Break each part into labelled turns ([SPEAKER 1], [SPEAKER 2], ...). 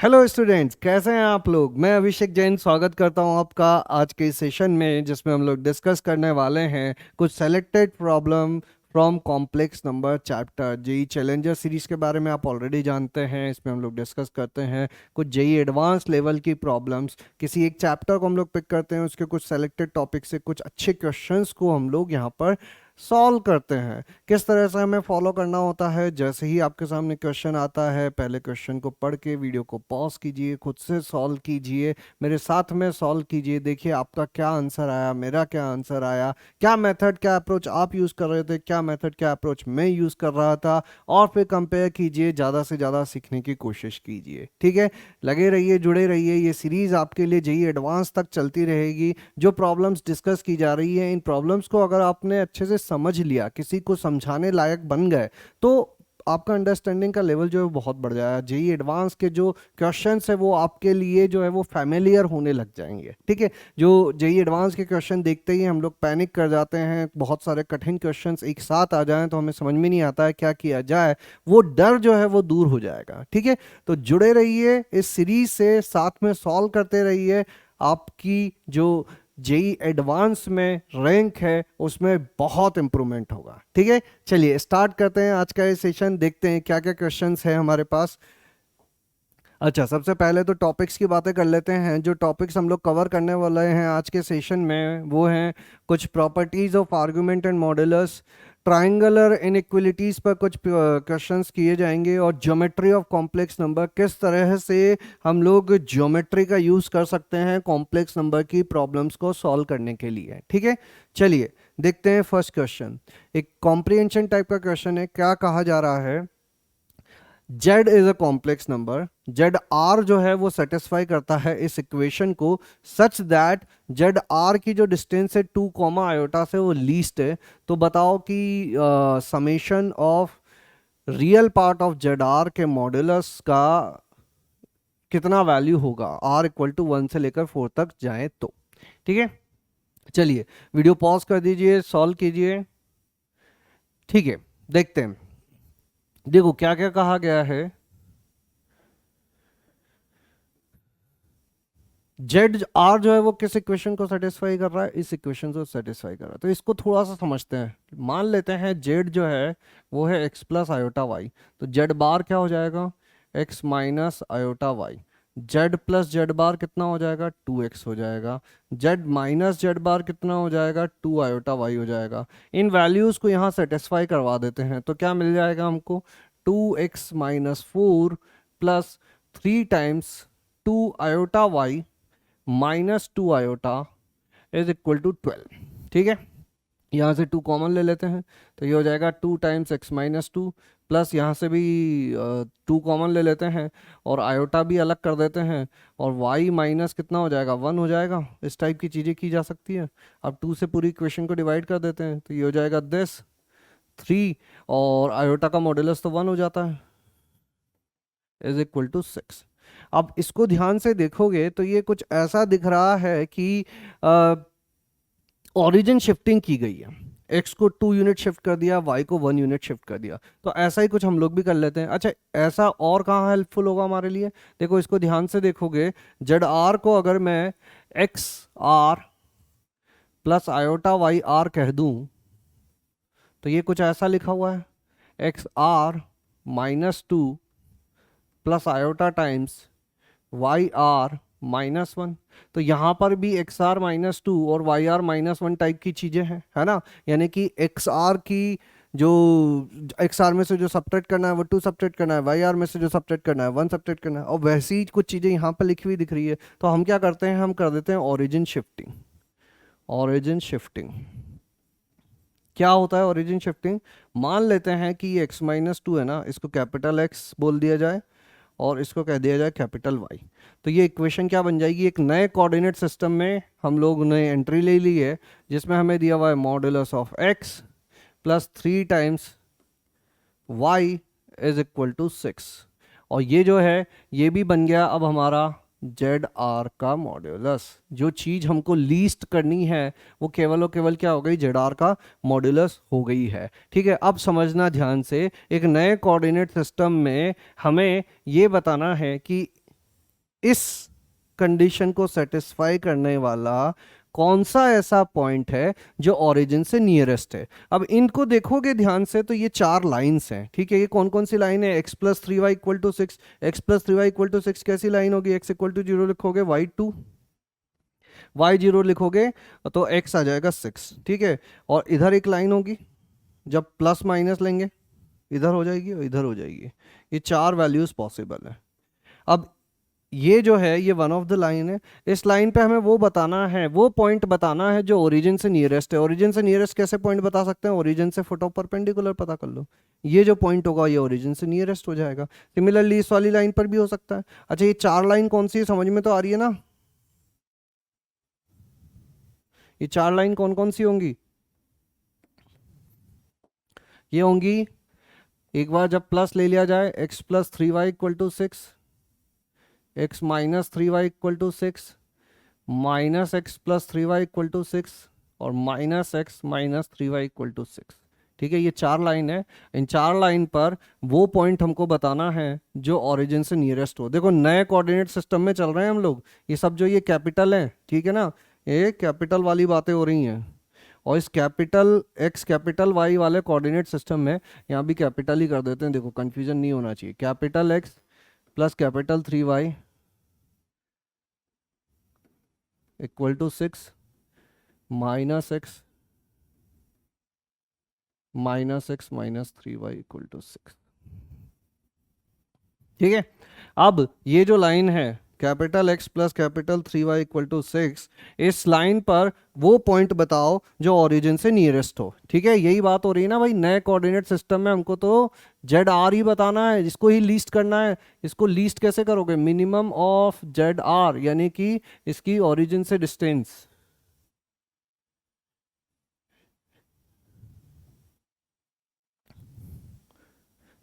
[SPEAKER 1] Hello students, कैसे हैं आप लोग। मैं अभिषेक जैन स्वागत करता हूं आपका आज के इस सेशन में, जिसमें हम लोग डिस्कस करने वाले हैं कुछ selected problem from complex number chapter. JEE challenger series के बारे में आप ऑलरेडी जानते हैं। इसमें हम लोग डिस्कस करते हैं कुछ जेई एडवांस लेवल की प्रॉब्लम्स। किसी एक चैप्टर को हम लोग पिक करते हैं, उसके कुछ सेलेक्टेड टॉपिक से कुछ अच्छे क्वेश्चंस को हम लोग यहाँ पर सॉल्व करते हैं। किस तरह से हमें फॉलो करना होता है, जैसे ही आपके सामने क्वेश्चन आता है पहले क्वेश्चन को पढ़ के वीडियो को पॉज कीजिए, खुद से सॉल्व कीजिए, मेरे साथ में सॉल्व कीजिए। देखिए आपका क्या आंसर आया, मेरा क्या आंसर आया, क्या मेथड क्या अप्रोच आप यूज़ कर रहे थे, क्या मेथड क्या अप्रोच मैं यूज़ कर रहा था, और फिर कंपेयर कीजिए, ज़्यादा से ज़्यादा सीखने की कोशिश कीजिए। ठीक है, लगे रहिए, जुड़े रहिए। ये सीरीज़ आपके लिए जेई एडवांस तक चलती रहेगी। जो प्रॉब्लम्स डिस्कस की जा रही है, इन प्रॉब्लम्स को अगर आपने अच्छे से समझ लिया, किसी को समझाने लायक बन गए, तो आपका अंडरस्टैंडिंग का लेवल जो है बहुत बढ़ जाएगा। जेई एडवांस के जो क्वेश्चंस है वो आपके लिए जो है वो फैमिलियर होने लग जाएंगे। ठीक है, जो जेई एडवांस के क्वेश्चन देखते ही हम लोग पैनिक कर जाते हैं, बहुत सारे कठिन क्वेश्चंस एक साथ आ जाएं तो हमें समझ में नहीं आता है क्या किया जाए, वो डर जो है वो दूर हो जाएगा। ठीक है, तो जुड़े रहिए इस सीरीज से, साथ में सॉल्व करते रहिए। आपकी जो जेई एडवांस में रैंक है उसमें बहुत इंप्रूवमेंट होगा। ठीक है, चलिए स्टार्ट करते हैं आज का ये सेशन। देखते हैं क्या क्या क्वेश्चंस है हमारे पास। अच्छा, सबसे पहले तो टॉपिक्स की बातें कर लेते हैं। जो टॉपिक्स हम लोग कवर करने वाले हैं आज के सेशन में वो हैं कुछ properties of argument and modulus, triangular inequalities पर कुछ क्वेश्चंस किए जाएंगे, और ज्योमेट्री ऑफ कॉम्प्लेक्स नंबर, किस तरह से हम लोग ज्योमेट्री का यूज़ कर सकते हैं कॉम्प्लेक्स नंबर की प्रॉब्लम्स को सॉल्व करने के लिए। ठीक है, चलिए देखते हैं फर्स्ट क्वेश्चन। एक कॉम्प्रिहेंशन टाइप का क्वेश्चन है। क्या कहा जा रहा है, Z is a complex number, Z R जो है वो सेटिस्फाई करता है इस इक्वेशन को सच दैट जेड आर की जो डिस्टेंस है 2 कॉमा आयोटा से वो लीस्ट है। तो बताओ कि summation of real part of Z R के मॉड्यूलस का कितना वैल्यू होगा, आर इक्वल टू 1 से लेकर 4 तक जाए तो। ठीक है, चलिए वीडियो पॉज कर दीजिए, सॉल्व कीजिए। ठीक है, देखते हैं। देखो क्या क्या कहा गया है। जेड आर जो है वो किस इक्वेशन को सेटिस्फाई कर रहा है, इस इक्वेशन को सेटिस्फाई कर रहा है। तो इसको थोड़ा सा समझते हैं। मान लेते हैं जेड जो है वो है एक्स प्लस आयोटा वाई, तो जेड बार क्या हो जाएगा, X minus iota Y. Z plus Z bar कितना हो जाएगा, 2x हो जाएगा। जेड माइनस जेड बार कितना हो जाएगा, 2 आयोटा वाई हो जाएगा। इन वैल्यूज को यहाँ सेटिस्फाई करवा देते हैं तो क्या मिल जाएगा हमको, 2x minus 4 plus 3 times 2 iota Y minus 2 iota is equal to 12। ठीक है, यहाँ से 2 कॉमन ले लेते हैं तो ये हो जाएगा 2 टाइम्स x माइनस 2, प्लस यहाँ से भी 2 कॉमन ले लेते हैं और आयोटा भी अलग कर देते हैं, और y माइनस कितना हो जाएगा, 1 हो जाएगा। इस टाइप की चीज़ें की जा सकती है। अब 2 से पूरी इक्वेशन को डिवाइड कर देते हैं तो ये हो जाएगा दिस 3, और आयोटा का मॉड्यूलस तो 1 हो जाता है, इज इक्वल टू 6। अब इसको ध्यान से देखोगे तो ये कुछ ऐसा दिख रहा है कि ओरिजिन शिफ्टिंग की गई है। x को 2 यूनिट शिफ्ट कर दिया, y को 1 यूनिट शिफ्ट कर दिया। तो ऐसा ही कुछ हम लोग भी कर लेते हैं। अच्छा, ऐसा और कहाँ हेल्पफुल होगा हमारे लिए, देखो इसको ध्यान से देखोगे। जेड आर को अगर मैं X R plus iota Y R कह दूं तो ये कुछ ऐसा लिखा हुआ है, X R minus 2 plus iota times Y R minus 1। तो यहाँ पर भी एक्स आर माइनस 2 और वाई आर माइनस 1 टाइप की चीज़ें हैं, है ना। यानी कि एक्स आर की जो एक्स आर में से जो सब्ट्रैक्ट करना है वो 2 सब्ट्रैक्ट करना है, वाई आर में से जो सब्ट्रैक्ट करना है 1 सब्ट्रैक्ट करना है, और वैसी ही कुछ चीज़ें यहाँ पर लिखी हुई दिख रही है। तो हम क्या करते हैं, हम कर देते हैं ओरिजिन शिफ्टिंग। ओरिजिन शिफ्टिंग क्या होता है, ओरिजिन शिफ्टिंग, मान लेते हैं कि ये x माइनस 2 है ना, इसको कैपिटल X बोल दिया जाए और इसको कह दिया जाए कैपिटल Y। तो ये इक्वेशन क्या बन जाएगी, एक नए कोऑर्डिनेट सिस्टम में हम लोग ने एंट्री ले ली है, जिसमें हमें दिया हुआ है modulus of x plus 3 times y is equal to 6। और ये जो है ये भी बन गया अब हमारा जेड आर का मॉड्यूलस। जो चीज़ हमको लीस्ट करनी है वो केवल और केवल क्या हो गई, जेड आर का मॉड्यूलस हो गई है। ठीक है, अब समझना ध्यान से, एक नए कोऑर्डिनेट सिस्टम में हमें ये बताना है कि इस कंडीशन को सेटिस्फाई करने वाला कौन सा ऐसा पॉइंट है जो ओरिजिन से नियरेस्ट है। अब इनको देखोगे ध्यान से तो ये चार लाइंस हैं, ठीक है। ये कौन कौन सी लाइन है? x plus three Y equal to six. X plus three Y equal to six कैसी लाइन होगी? x इक्वल टू जीरो लिखोगे, वाई टू, वाई जीरो लिखोगे तो x आ जाएगा सिक्स, ठीक है। और इधर एक लाइन होगी, जब प्लस माइनस लेंगे इधर हो जाएगी और इधर हो जाएगी। ये चार वैल्यूज पॉसिबल है। अब ये जो है ये वन ऑफ द लाइन है। इस लाइन पे हमें वो बताना है, वो पॉइंट बताना है जो ओरिजिन से नियरेस्ट है। ओरिजिन से नियरेस्ट कैसे पॉइंट बता सकते हैं? ओरिजिन से फुट ऑफ परपेंडिकुलर पता कर लो, ये जो पॉइंट होगा ये ओरिजिन से नियरेस्ट हो जाएगा। सिमिलरली इस वाली लाइन पर भी हो सकता है। अच्छा, ये चार लाइन कौन सी है, समझ में तो आ रही है ना? ये चार लाइन कौन कौन सी होंगी? ये होंगी, एक बार जब प्लस ले लिया जाए, X plus three Y equal to six, X minus three Y equal to six, minus X plus three Y equal to six, और minus X minus three Y equal to six. ठीक है, ये चार line है। इन चार line पर वो point हमको बताना है जो ओरिजिन से नियरेस्ट हो। देखो नए कोऑर्डिनेट सिस्टम में चल रहे हैं हम लोग, ये सब जो ये कैपिटल है, ठीक है ना, ये कैपिटल वाली बातें हो रही हैं। और इस कैपिटल एक्स कैपिटल वाई वाले कोऑर्डिनेट सिस्टम में यहाँ भी कैपिटल ही कर देते हैं, देखो कंफ्यूजन नहीं होना चाहिए। Capital X plus capital three Y equal to six, minus X minus X minus three Y equal to six. ठीक है, अब ये जो लाइन है capital X plus capital three Y equal to six, इस लाइन पर वो पॉइंट बताओ जो ओरिजिन से नियरेस्ट हो। ठीक है, यही बात हो रही है ना भाई, नए कोऑर्डिनेट सिस्टम में हमको तो जेड आर ही बताना है, इसको ही लीस्ट करना है। इसको लीस्ट कैसे करोगे? मिनिमम ऑफ जेड आर, यानी कि इसकी ओरिजिन से डिस्टेंस।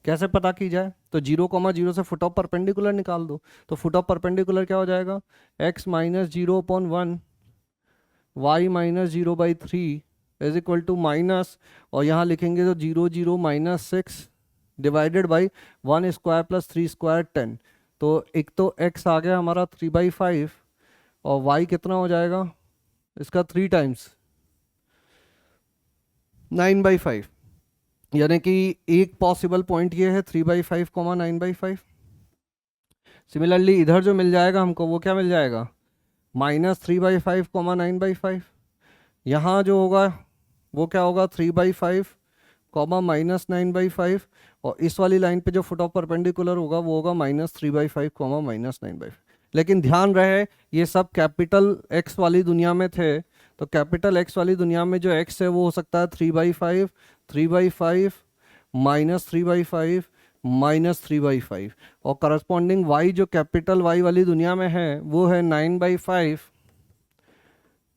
[SPEAKER 1] कैसे पता की जाए? तो जीरो कॉमा जीरो से फुट ऑफ परपेंडिकुलर निकाल दो। तो फुट ऑफ परपेंडिकुलर क्या हो जाएगा? X minus zero upon one, Y minus zero by three is equal to minus, और यहाँ लिखेंगे तो zero zero minus six divided by one square plus three square ten. तो एक तो एक्स आ गया हमारा थ्री बाई फाइव, और वाई कितना हो जाएगा इसका? Three times nine by five, यानी कि एक पॉसिबल पॉइंट ये है three by five comma nine by five. Similarly इधर जो मिल जाएगा हमको वो क्या मिल जाएगा? Minus three by five comma nine by five. यहाँ जो होगा वो क्या होगा? Three by five comma minus nine by five, और इस वाली लाइन पे जो फुट ऑफ परपेंडिकुलर होगा वो होगा minus three by five comma minus nine by five. लेकिन ध्यान रहे ये सब कैपिटल एक्स वाली दुनिया में थे, तो कैपिटल एक्स वाली दुनिया में जो एक्स है वो हो सकता है three by five minus three by five minus three by five, और करस्पॉन्डिंग वाई जो कैपिटल वाई वाली दुनिया में है वो है nine by five,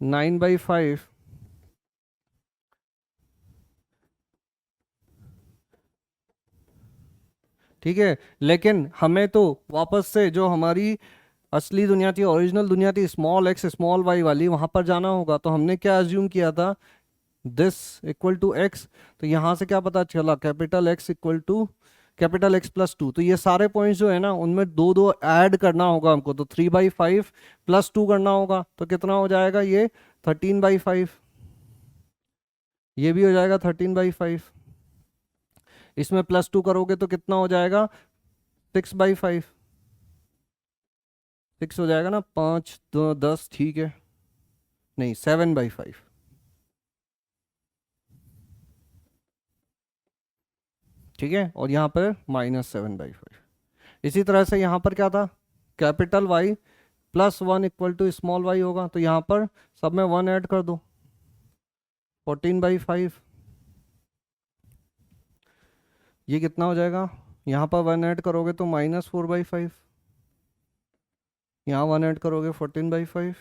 [SPEAKER 1] nine by five ठीक है। लेकिन हमें तो वापस से जो हमारी असली दुनिया थी, ओरिजिनल दुनिया थी, स्मॉल एक्स स्मॉल वाई वाली, वहां पर जाना होगा। तो हमने क्या अज्यूम किया था? This equal to X. तो यहाँ से क्या पता चला? Capital X equal to capital X plus two. तो ये सारे पॉइंट्स जो है ना उनमें दो दो ऐड करना होगा हमको, तो three by five plus two करना होगा। तो कितना हो जाएगा ये? Thirteen by five. ये भी हो जाएगा थर्टीन बाई फाइव। इसमें प्लस टू करोगे तो कितना हो जाएगा? Six by five. सिक्स हो जाएगा ना, पाँच दो दस, ठीक है, नहीं सेवन बाई फाइव। ठीक है, और यहाँ पर माइनस सेवन बाई फाइव। इसी तरह से यहाँ पर क्या था? Capital Y plus one equal to small Y होगा। तो यहाँ पर सब में वन ऐड कर दो, फोर्टीन बाई फाइव। ये कितना हो जाएगा? यहाँ पर वन ऐड करोगे तो माइनस फोर बाई फाइव, यहाँ वन ऐड करोगे फोर्टीन बाई फाइव।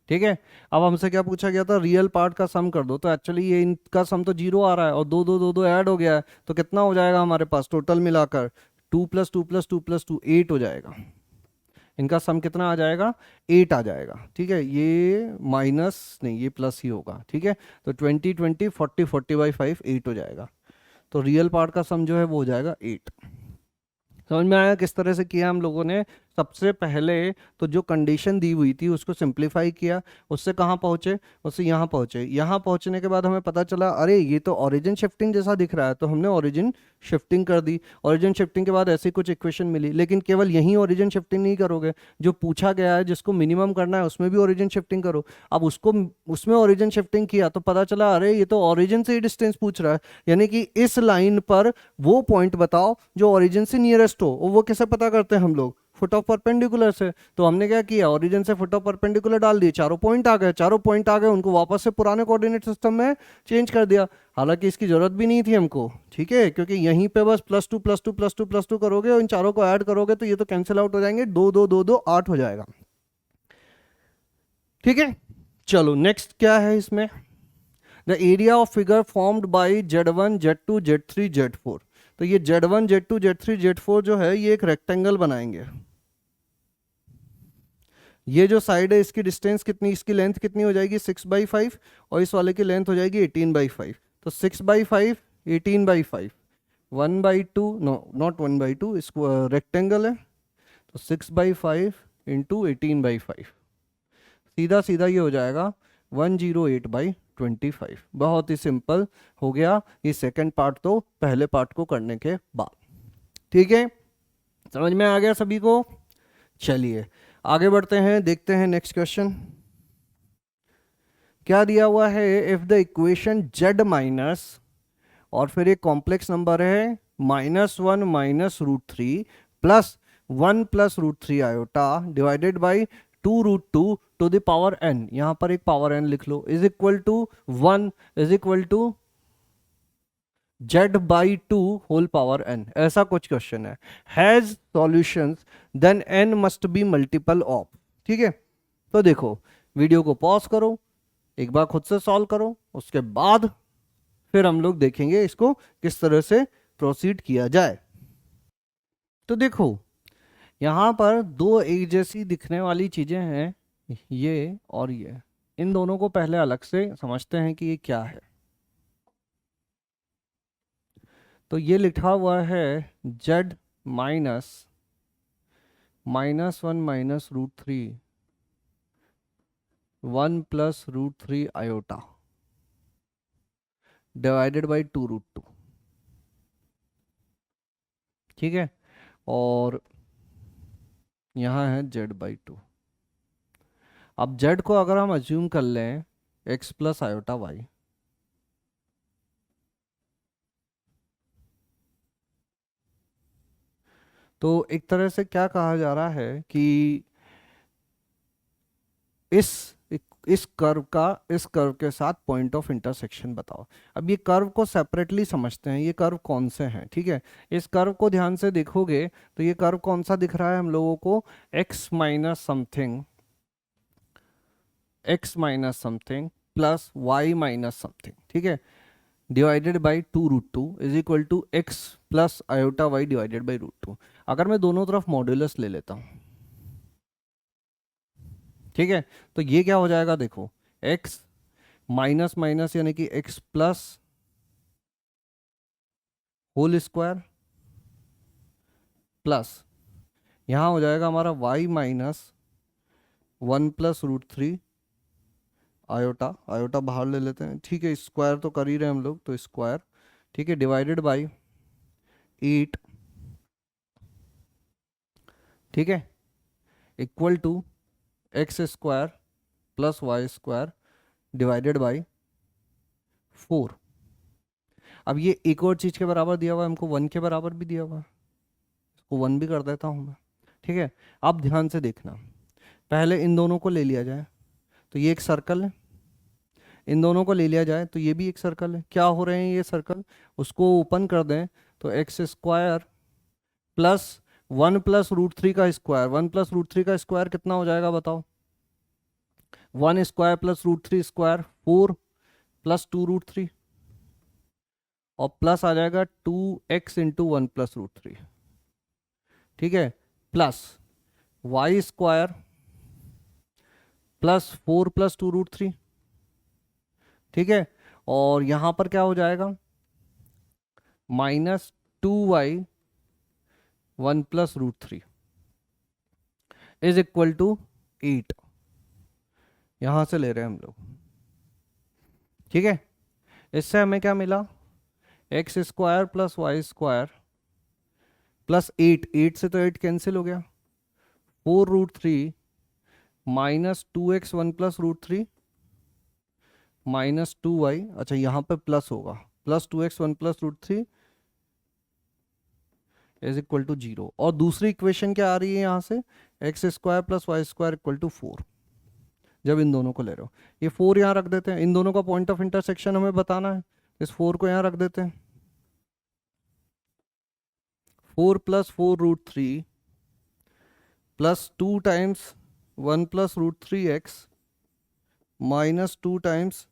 [SPEAKER 1] ठीक है, अब हमसे क्या पूछा गया था? रियल पार्ट का सम कर दो। तो एक्चुअली ये इनका सम तो जीरो आ रहा है, और दो दो दो दो ऐड हो गया है, तो कितना हो जाएगा हमारे पास टोटल मिलाकर? Two plus two plus two plus two, eight हो जाएगा। इनका सम कितना आ जाएगा? एट आ जाएगा। ठीक है, ये माइनस नहीं, ये प्लस ही होगा। ठीक है, तो twenty twenty forty forty by five, eight हो जाएगा। तो रियल पार्ट का सम जो है वो हो जाएगा एट। समझ में आया किस तरह से किया हम लोगों ने? सबसे पहले तो जो कंडीशन दी हुई थी उसको सिंप्लीफाई किया, उससे कहाँ पहुँचे, उससे यहाँ पहुँचे। यहाँ पहुँचने के बाद हमें पता चला अरे ये तो ओरिजिन शिफ्टिंग जैसा दिख रहा है, तो हमने ओरिजिन शिफ्टिंग कर दी। ओरिजिन शिफ्टिंग के बाद ऐसी कुछ इक्वेशन मिली, लेकिन केवल यहीं ओरिजिन शिफ्टिंग नहीं करोगे, जो पूछा गया है जिसको मिनिमम करना है उसमें भी ओरिजिन शिफ्टिंग करो। अब उसको उसमें ओरिजिन शिफ्टिंग किया तो पता चला अरे ये तो ओरिजिन से ही डिस्टेंस पूछ रहा है, यानी कि इस लाइन पर वो पॉइंट बताओ जो ओरिजिन से नियरेस्ट हो। वो कैसे पता करते हैं हम लोग? फुट ऑफ परपेंडिकुलर से। तो हमने क्या किया, ओरिजिन से फुट ऑफ परपेंडिकुलर डाल दिए, चारों पॉइंट आ गए, चारों पॉइंट आ गए, उनको वापस से पुराने कोऑर्डिनेट सिस्टम में चेंज कर दिया। हालांकि इसकी जरूरत भी नहीं थी हमको, ठीक है, क्योंकि यहीं पे बस plus two plus two plus two plus to करोगे और इन चारों को ऐड करोगे तो ये तो कैंसिल आउट हो जाएंगे, दो दो दो दो 8 हो जाएगा। ठीक है, चलो नेक्स्ट क्या है इसमें? The area of figure formed by Z1 Z2 Z3 Z4। तो ये Z1 Z2 Z3 Z4 जो है ये एक रेक्टेंगल बनाएंगे। ये जो साइड है इसकी डिस्टेंस कितनी, इसकी लेंथ कितनी हो जाएगी 6/5, और इस वाले की लेंथ हो जाएगी 18/5। तो 6/5 18/5 1/2, नो नॉट 1/2, इसको रेक्टेंगल है तो 6/5 इंटू 18/5, सीधा सीधा ये हो जाएगा 108/25। बहुत ही सिंपल हो गया ये सेकंड पार्ट तो पहले पार्ट को करने के बाद। ठीक है, समझ में आ गया सभी को? चलिए आगे बढ़ते हैं, देखते हैं नेक्स्ट क्वेश्चन क्या दिया हुआ है। If the equation z minus, और फिर एक कॉम्प्लेक्स नंबर है -1 -√3 plus 1 plus √3 iota divided by 2√2 to the power n, यहां पर एक पावर n लिख लो, is equal to 1 is equal to z/2 whole power n, ऐसा कुछ क्वेश्चन है। Has solutions then n must be multiple of. ठीक है, तो देखो वीडियो को पॉज करो, एक बार खुद से सॉल्व करो, उसके बाद फिर हम लोग देखेंगे इसको किस तरह से प्रोसीड किया जाए। तो देखो यहां पर दो एक जैसी दिखने वाली चीजें हैं, ये और ये, इन दोनों को पहले अलग से समझते हैं कि ये क्या है। तो ये लिखा हुआ है z minus -1 -√3 1 plus √3 iota divided by 2√2। ठीक है, और यहाँ है z/2। अब z को अगर हम अज्यूम कर लें x प्लस आयोटा वाई, तो एक तरह से क्या कहा जा रहा है कि इस इस कर्व के साथ पॉइंट ऑफ इंटरसेक्शन बताओ। अब ये कर्व को सेपरेटली समझते हैं, ये कर्व कौन से हैं। ठीक है, इस कर्व को ध्यान से देखोगे तो ये कर्व कौन सा दिख रहा है हम लोगों को, x minus something plus y minus something, ठीक है, divided by 2√2 is equal to X plus iota Y divided by √2। अगर मैं दोनों तरफ मॉड्यूलस ले लेता हूँ, ठीक है, तो ये क्या हो जाएगा, देखो x माइनस माइनस यानी कि x plus whole square plus यहां हो जाएगा हमारा y minus 1 plus √3 iota, iota बाहर ले लेते हैं, ठीक है, स्क्वायर तो कर ही रहे हम लोग तो स्क्वायर, ठीक है, डिवाइडेड बाई 8, ठीक है, equal to X square plus Y square divided by 4। अब ये एक और चीज़ के बराबर दिया हुआ है हमको, 1 के बराबर भी दिया हुआ है, इसको 1 भी कर देता हूँ मैं। ठीक है, अब ध्यान से देखना, पहले इन दोनों को ले लिया जाए तो ये एक सर्कल है, इन दोनों को ले लिया जाए तो ये भी एक सर्कल है। क्या हो रहे हैं ये सर्कल, उसको ओपन कर दें तो एक्स स्क्वायर प्लस 1 प्लस √3 का स्क्वायर, 1 प्लस √3 का स्क्वायर कितना हो जाएगा बताओ, 1 स्क्वायर प्लस √3 स्क्वायर 4 प्लस 2√3, और प्लस आ जाएगा 2x इंटू 1 प्लस √3, ठीक है, plus Y square plus 4 plus 2√3, ठीक है, और यहां पर क्या हो जाएगा -2y 1 + √3 इज इक्वल टू 8। यहां से ले रहे हैं हम लोग, ठीक है। इससे हमें क्या मिला, x² + y² प्लस 8 से तो 8 कैंसिल हो गया, 4√3 -2x 1 + √3 -2y, अच्छा यहाँ पे प्लस होगा, +2x 1 + √3 इज इक्वल टू 0। और दूसरी इक्वेशन क्या आ रही है यहाँ से, x² + y² इक्वल टू 4। जब इन दोनों को ले रहे हो, ये 4 यहाँ रख देते हैं, इन दोनों का पॉइंट ऑफ इंटरसेक्शन हमें बताना है, इस 4 को यहाँ रख देते हैं। 4 + 4√3 plus 2 times 1 + √3x -2 times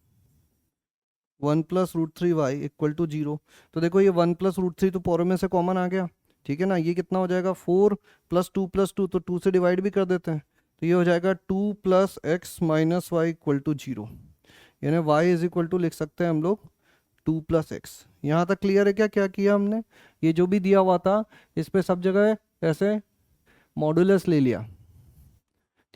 [SPEAKER 1] 1 + √3y equal to 0। तो देखो ये 1 + √3 तो पूरे में से कॉमन आ गया, ठीक है ना। ये कितना हो जाएगा, 4 + 2 + 2, तो 2 से डिवाइड भी कर देते हैं, तो ये हो जाएगा 2 + x - y इक्वल टू 0। यानी y इज इक्वल टू लिख सकते हैं हम लोग 2 + x। यहाँ तक क्लियर है क्या, क्या किया हमने, ये जो भी दिया हुआ था इस पे सब जगह ऐसे मॉड्यूलस ले लिया,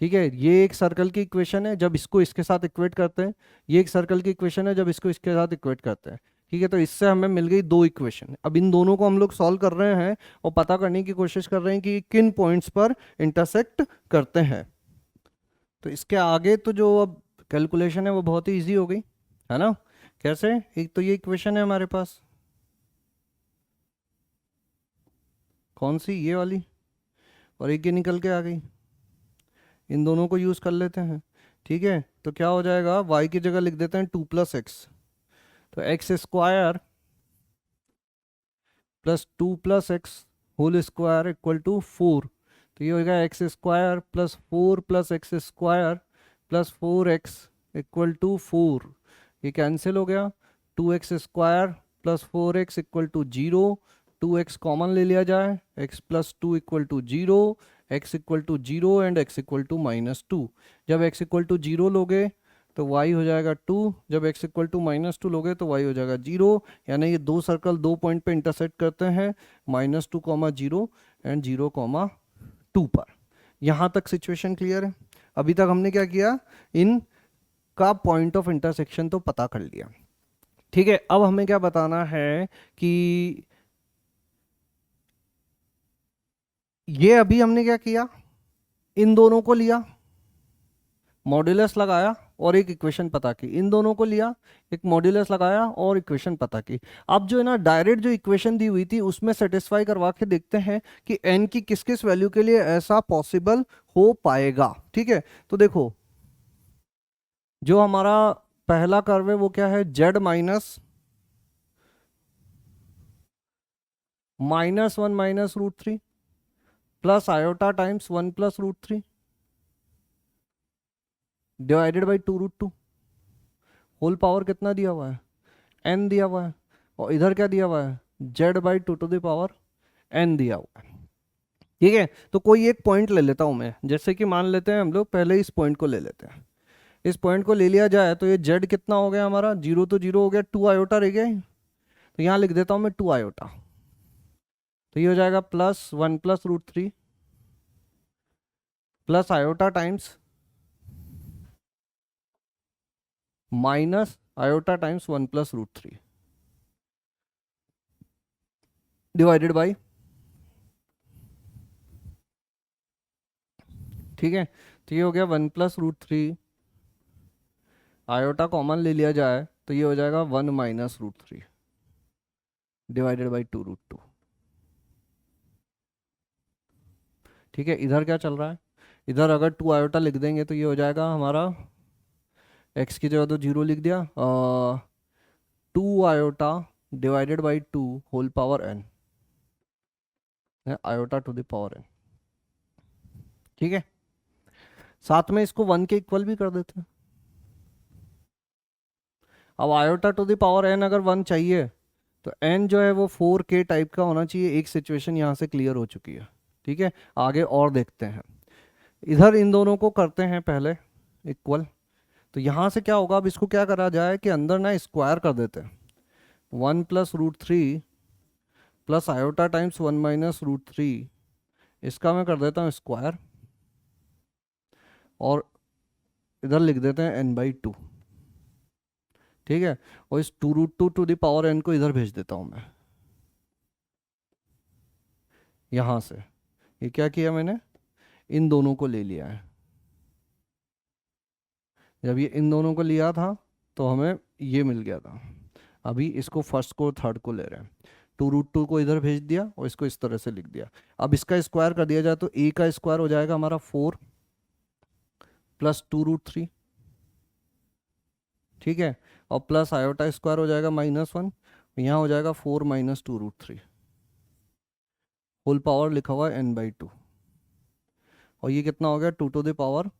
[SPEAKER 1] ठीक है। ये एक सर्कल की इक्वेशन है, जब इसको इसके साथ इक्वेट करते हैं, ये एक सर्कल की इक्वेशन है, जब इसको इसके साथ इक्वेट करते हैं, ठीक है। तो इससे हमें मिल गई 2 इक्वेशन। अब इन दोनों को हम लोग सॉल्व कर रहे हैं और पता करने की कोशिश कर रहे हैं कि किन पॉइंट्स पर इंटरसेक्ट करते हैं। तो इसके आगे तो जो अब कैलकुलेशन है वो बहुत ही ईजी हो गई, है ना। कैसे, एक तो ये इक्वेशन है हमारे पास, कौन सी, ये वाली, और एक ये निकल के आ गई, इन दोनों को यूज़ कर लेते हैं, ठीक है। तो क्या हो जाएगा, y की जगह लिख देते हैं 2 + x, तो x² + 2 + x whole square equal to 4। तो ये हो गया x² + 4 + x² + 4x equal to 4। ये कैंसिल हो गया, 2x² + 4x equal to 0, 2x common ले लिया जाए, x + 2 equal to 0, x equal to 0 and x equal to -2। जब x इक्वल टू 0 लोगे तो y हो जाएगा 2, जब x इक्वल टू -2 लोगे तो y हो जाएगा 0। यानी ये दो सर्कल 2 पॉइंट पे इंटरसेक्ट करते हैं, -2, 0 एंड 0, 2 पर। यहाँ तक सिचुएशन क्लियर है। अभी तक हमने क्या किया, इन का पॉइंट ऑफ इंटरसेक्शन तो पता कर लिया, ठीक है। अब हमें क्या बताना है कि ये अभी हमने क्या किया, इन दोनों को लिया, मॉड्यूलस लगाया और एक इक्वेशन पता की, इन दोनों को लिया, एक मॉड्यूलस लगाया और इक्वेशन पता की। अब जो है ना डायरेक्ट जो इक्वेशन दी हुई थी उसमें सेटिस्फाई करवा के देखते हैं कि n की किस किस वैल्यू के लिए ऐसा पॉसिबल हो पाएगा, ठीक है। तो देखो जो हमारा पहला कर्व है वो क्या है, z -1 - √3 plus iota times 1 + √3 divided by 2√2, whole power कितना दिया हुआ है, n दिया हुआ है, और इधर क्या दिया हुआ है, z/2n दिया हुआ है, ठीक है। तो कोई एक पॉइंट ले लेता हूं मैं, जैसे कि मान लेते हैं हम लोग पहले इस पॉइंट को ले लेते हैं। इस पॉइंट को ले लिया जाए तो ये z कितना हो गया हमारा, 0 तो 0 हो गया, 2 आयोटा रह गया, तो यहाँ लिख देता हूँ मैं 2 आयोटा। तो ये हो जाएगा +1 + √3 plus iota times -iota times 1 + √3 divided by, ठीक है। तो ये हो गया 1 + √3, आयोटा कॉमन ले लिया जाए तो ये हो जाएगा 1 - √3 डिवाइडेड बाई 2√2, ठीक है। इधर क्या चल रहा है, इधर अगर 2 आयोटा लिख देंगे तो ये हो जाएगा हमारा, x की जगह तो 0 लिख दिया, 2 iota divided by 2 whole power n, iota to the power n, ठीक है। साथ में इसको 1 के इक्वल भी कर देते हैं। अब iota to the power n अगर 1 चाहिए तो n जो है वो 4k टाइप का होना चाहिए। एक सिचुएशन यहाँ से क्लियर हो चुकी है, ठीक है। आगे और देखते हैं, इधर इन दोनों को करते हैं पहले इक्वल। तो यहाँ से क्या होगा, अब इसको क्या करा जाए कि अंदर ना स्क्वायर कर देते हैं, 1 + √3 प्लस आयोटा टाइम्स 1 - √3 इसका मैं कर देता हूँ स्क्वायर और इधर लिख देते हैं n/2, ठीक है। और इस 2√2 टू द पावर n को इधर भेज देता हूँ मैं यहाँ से। ये क्या किया मैंने, इन दोनों को ले लिया है। जब ये इन दोनों को लिया था तो हमें ये मिल गया था। अभी इसको फर्स्ट को थर्ड को ले रहे हैं। 2√2 को इधर भेज दिया और इसको इस तरह से लिख दिया। अब इसका स्क्वायर कर दिया जाए तो a का स्क्वायर हो जाएगा हमारा 4 प्लस 2√3, ठीक है। और प्लस आयोटा स्क्वायर हो जाएगा -1, यहाँ हो जाएगा 4 माइनस 2√3 होल पावर लिखा हुआ है n/2। और ये कितना हो गया 2 टू द पावर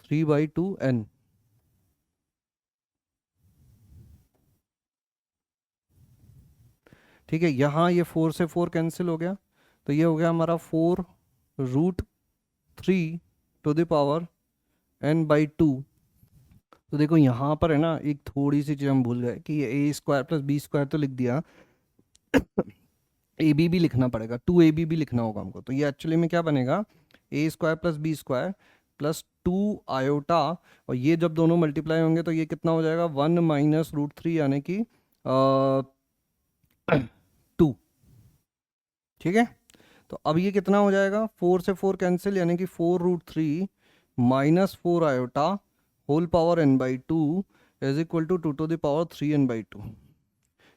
[SPEAKER 1] 3/2n। ठीक है, यहाँ ये 4 से 4 कैंसिल हो गया तो ये हो गया हमारा 4√3 टू द पावर n/2। तो देखो यहाँ पर है ना एक थोड़ी सी चीज़ हम भूल गए कि ये a² प्लस b² तो लिख दिया, ab भी लिखना पड़ेगा, 2ab भी लिखना होगा हमको। तो ये एक्चुअली में क्या बनेगा, a² plus b² plus 2 iota, और ये जब दोनों मल्टीप्लाई होंगे तो ये कितना हो जाएगा 1 माइनस √3 यानी कि 2, ठीक है। तो अब ये कितना हो जाएगा, 4 से 4 कैंसिल यानी कि 4√3 minus 4 iota whole power n/2 is equal to 2 to the power 3n/2,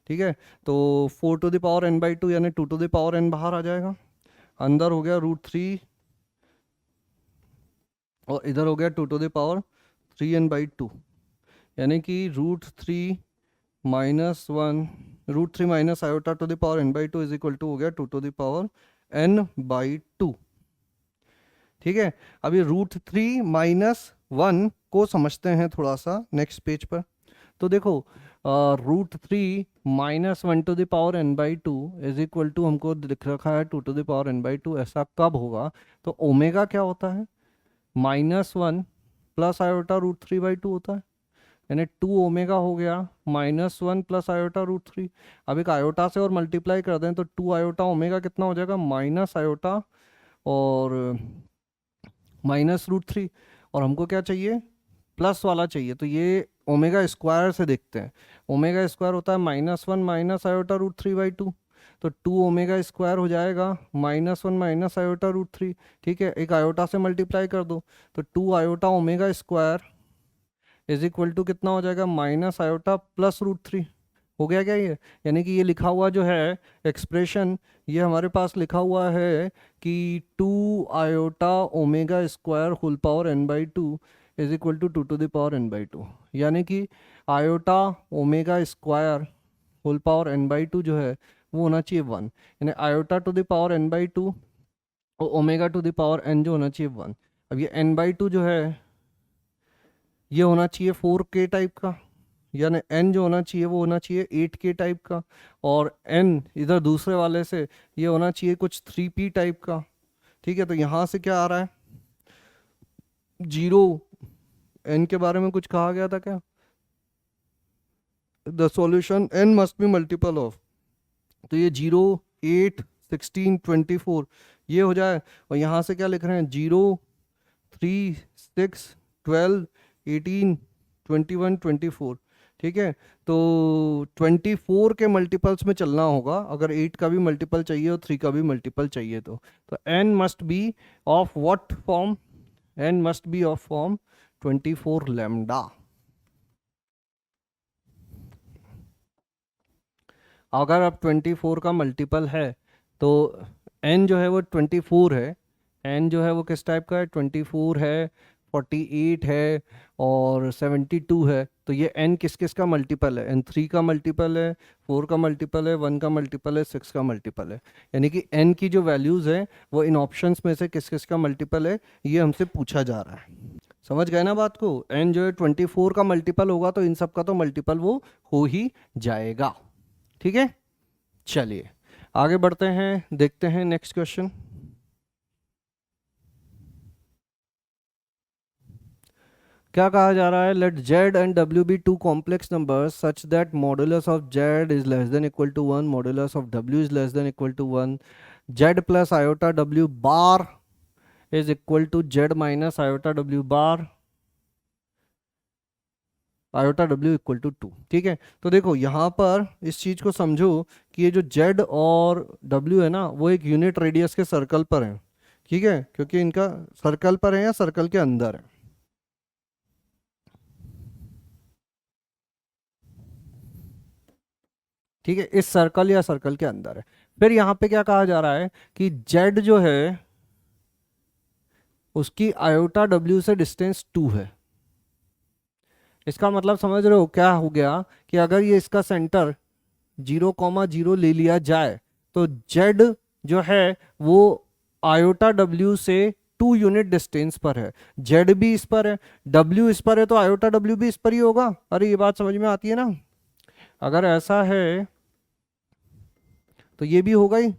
[SPEAKER 1] ठीक है। तो 4 टू द पावर n/2 यानी 2 टू द पावर n बाहर आ जाएगा, अंदर हो गया √3 और इधर हो गया 2 टू द पावर 3n/2 यानी कि √3 minus 1 √3 minus iota to the power n/2 is equal to हो गया 2 टू द पावर n/2, ठीक है। अभी √3 माइनस 1 को समझते हैं थोड़ा सा नेक्स्ट पेज पर। तो देखो √3 minus 1 to the power n/2 is equal to हमको लिख रखा है 2 टू द पावर n/2। ऐसा कब होगा, तो ओमेगा क्या होता है, -1 प्लस आयोटा √3/2 होता है, यानी 2 ओमेगा हो गया -1 प्लस आयोटा √3। अब एक आयोटा से और मल्टीप्लाई कर दें तो 2 आयोटा ओमेगा कितना हो जाएगा, माइनस आयोटा और -√3, और हमको क्या चाहिए, प्लस वाला चाहिए। तो ये ओमेगा स्क्वायर से देखते हैं, ओमेगा स्क्वायर होता है -1 माइनस आयोटा √3/2, तो 2 ओमेगा स्क्वायर हो जाएगा -1 माइनस आयोटा √3, ठीक है। एक आयोटा से मल्टीप्लाई कर दो तो 2 iota omega square is equal to कितना हो जाएगा, माइनस आयोटा प्लस √3 हो गया क्या ये। यानी कि ये लिखा हुआ जो है एक्सप्रेशन, ये हमारे पास लिखा हुआ है कि 2 iota omega square whole power n/2 is equal to 2 to the power n/2, यानी कि iota omega square whole power n/2 जो है वो होना चाहिए 1, यानी iota to the power n/2 और omega to the power n जो होना चाहिए 1। अब ये n/2 जो है ये होना चाहिए 4k टाइप का, यानी n जो होना चाहिए वो होना चाहिए 8k टाइप का, और n इधर दूसरे वाले से ये होना चाहिए कुछ 3p टाइप का, ठीक है। तो यहाँ से क्या आ रहा है, 0, n के बारे में कुछ कहा गया था क्या, the solution n must be multiple of, तो ये 0, 8, 16, 24 ये हो जाए, और यहाँ से क्या लिख रहे हैं 0, 3, 6, 12, 18, 21, 24, ठीक है। तो 24 के मल्टीपल्स में चलना होगा अगर 8 का भी मल्टीपल चाहिए और 3 का भी मल्टीपल चाहिए तो n must B of what form, n must B of form 24 lambda. अगर अब 24 का मल्टीपल है तो n जो है वो 24 है, n जो है वो किस टाइप का है, 24 है, 48 है और 72 है। तो ये n किस किस का मल्टीपल है, n 3 का मल्टीपल है, 4 का मल्टीपल है, 1 का मल्टीपल है, 6 का मल्टीपल है। यानी कि n की जो वैल्यूज़ है वो इन ऑप्शंस में से किस किस का मल्टीपल है ये हमसे पूछा जा रहा है। समझ गए ना बात को, n जो है 24 का मल्टीपल होगा तो इन सब का तो मल्टीपल वो हो ही जाएगा, ठीक है। चलिए आगे बढ़ते हैं, देखते हैं नेक्स्ट क्वेश्चन। क्या कहा जा रहा है, let z and w be two complex numbers such that modulus of z is less than equal to 1, modulus of w is less than equal to 1, Z plus iota W bar is equal to Z minus iota W bar, iota W equal to 2। ठीक है, तो देखो यहाँ पर इस चीज को समझो कि ये जो जेड और डब्ल्यू है ना, वो एक यूनिट रेडियस के सर्कल पर है। ठीक है, क्योंकि इनका सर्कल पर है या सर्कल के अंदर है। ठीक है, इस सर्कल या सर्कल के अंदर है। फिर यहाँ पे क्या कहा जा रहा है कि जेड जो है उसकी आयोटा डब्ल्यू से डिस्टेंस 2 है। इसका मतलब समझ रहे हो क्या हो गया कि अगर ये इसका सेंटर 0,0 ले लिया जाए तो जेड जो है वो आयोटा डब्ल्यू से 2 यूनिट डिस्टेंस पर है। जेड भी इस पर है, डब्ल्यू इस पर है, तो आयोटा डब्ल्यू भी इस पर ही होगा। अरे ये बात समझ में आती है ना? अगर ऐसा है तो ये भी होगा ही।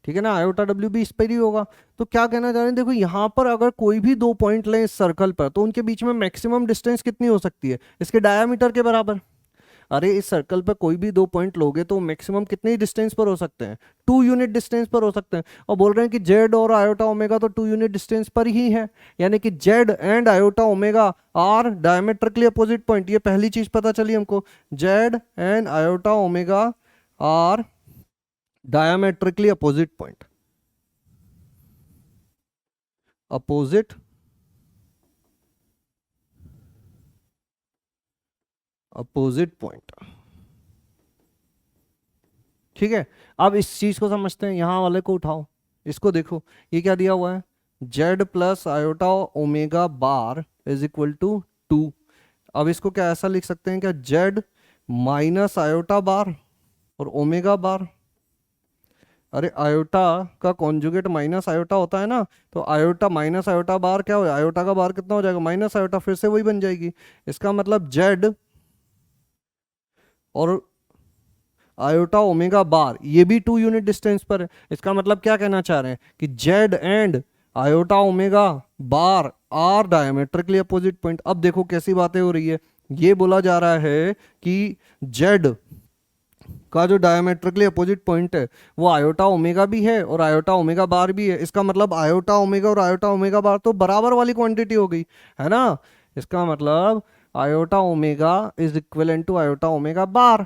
[SPEAKER 1] ठीक है ना, आयोटा डब्ल्यू भी इस पर ही होगा। तो क्या कहना चाह रहे हैं, देखो यहाँ पर अगर कोई भी दो पॉइंट लें इस सर्कल पर तो उनके बीच में मैक्सिमम डिस्टेंस कितनी हो सकती है? इसके डायामीटर के बराबर। अरे इस सर्कल पर कोई भी दो पॉइंट लोगे तो मैक्सिमम कितनी डिस्टेंस पर हो सकते हैं? 2 यूनिट डिस्टेंस पर हो सकते हैं। और बोल रहे हैं कि जेड और आयोटा ओमेगा तो 2 यूनिट डिस्टेंस पर ही है, यानी कि z and iota omega are diametrically opposite point. ये पहली चीज पता चली हमको, z and iota omega are diametrically opposite point, opposite opposite point. ठीक है, अब इस चीज को समझते हैं, यहां वाले को उठाओ, इसको देखो, ये क्या दिया हुआ है, z plus iota omega bar is equal to 2। अब इसको क्या ऐसा लिख सकते हैं क्या, जेड माइनस आयोटा बार और ओमेगा बार। अरे आयोटा का कॉन्जुगेट माइनस आयोटा होता है ना, तो आयोटा माइनस आयोटा बार क्या हो, आयोटा का बार कितना हो जाएगा, माइनस आयोटा, फिर से वही बन जाएगी। इसका मतलब जेड और आयोटा ओमेगा बार ये भी 2 यूनिट डिस्टेंस पर है। इसका मतलब क्या कहना चाह रहे हैं कि z and iota omega bar are diametrically opposite point. अब देखो कैसी बातें हो रही है, ये बोला जा रहा है कि जेड का जो डायमेट्रिकली अपोजिट पॉइंट है वो आयोटा ओमेगा भी है और आयोटा ओमेगा बार भी है। इसका मतलब आयोटा ओमेगा और आयोटा ओमेगा बार तो बराबर वाली क्वांटिटी हो गई है ना। इसका मतलब iota omega is equivalent to iota omega bar.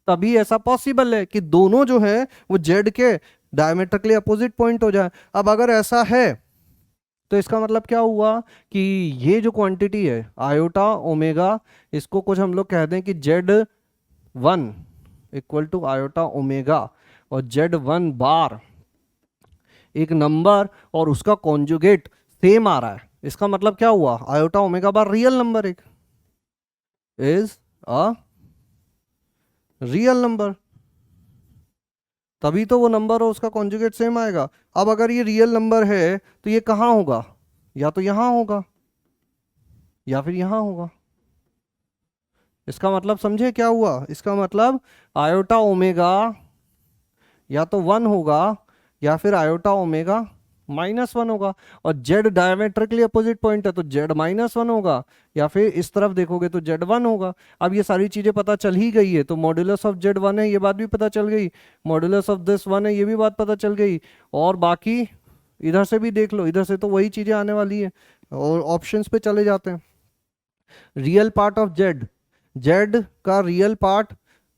[SPEAKER 1] तभी ऐसा पॉसिबल है कि दोनों जो है वो जेड के डायमेट्रिकली अपोजिट पॉइंट हो जाए। अब अगर ऐसा है तो इसका मतलब क्या हुआ कि ये जो क्वांटिटी है आयोटा ओमेगा, इसको कुछ हम लोग कह दें कि z one equal to iota omega और जेड वन बार एक नंबर और उसका कॉन्जुगेट सेम आ रहा है। इसका मतलब क्या हुआ, आयोटा ओमेगा बार रियल नंबर एक इज अ रियल नंबर, तभी तो वो नंबर और उसका कॉन्जुगेट सेम आएगा। अब अगर ये रियल नंबर है तो ये कहाँ होगा, या तो यहां होगा या फिर यहां होगा। इसका मतलब समझे क्या हुआ, इसका मतलब आयोटा ओमेगा या तो 1 होगा या फिर आयोटा ओमेगा -1 होगा। और जेड डायमेट्रिकली अपोजिट पॉइंट है तो जेड -1 होगा, या फिर इस तरफ देखोगे तो जेड 1 होगा। अब ये सारी चीजें पता चल ही गई है, तो मॉड्यूलस ऑफ जेड 1 है ये बात भी पता चल गई, मॉड्यूलस ऑफ दिस 1 है ये भी बात पता चल गई। और बाकी इधर से भी देख लो, इधर से तो वही चीजें आने वाली है। और ऑप्शंस पे चले जाते हैं। Real part of Z, Z का रियल पार्ट,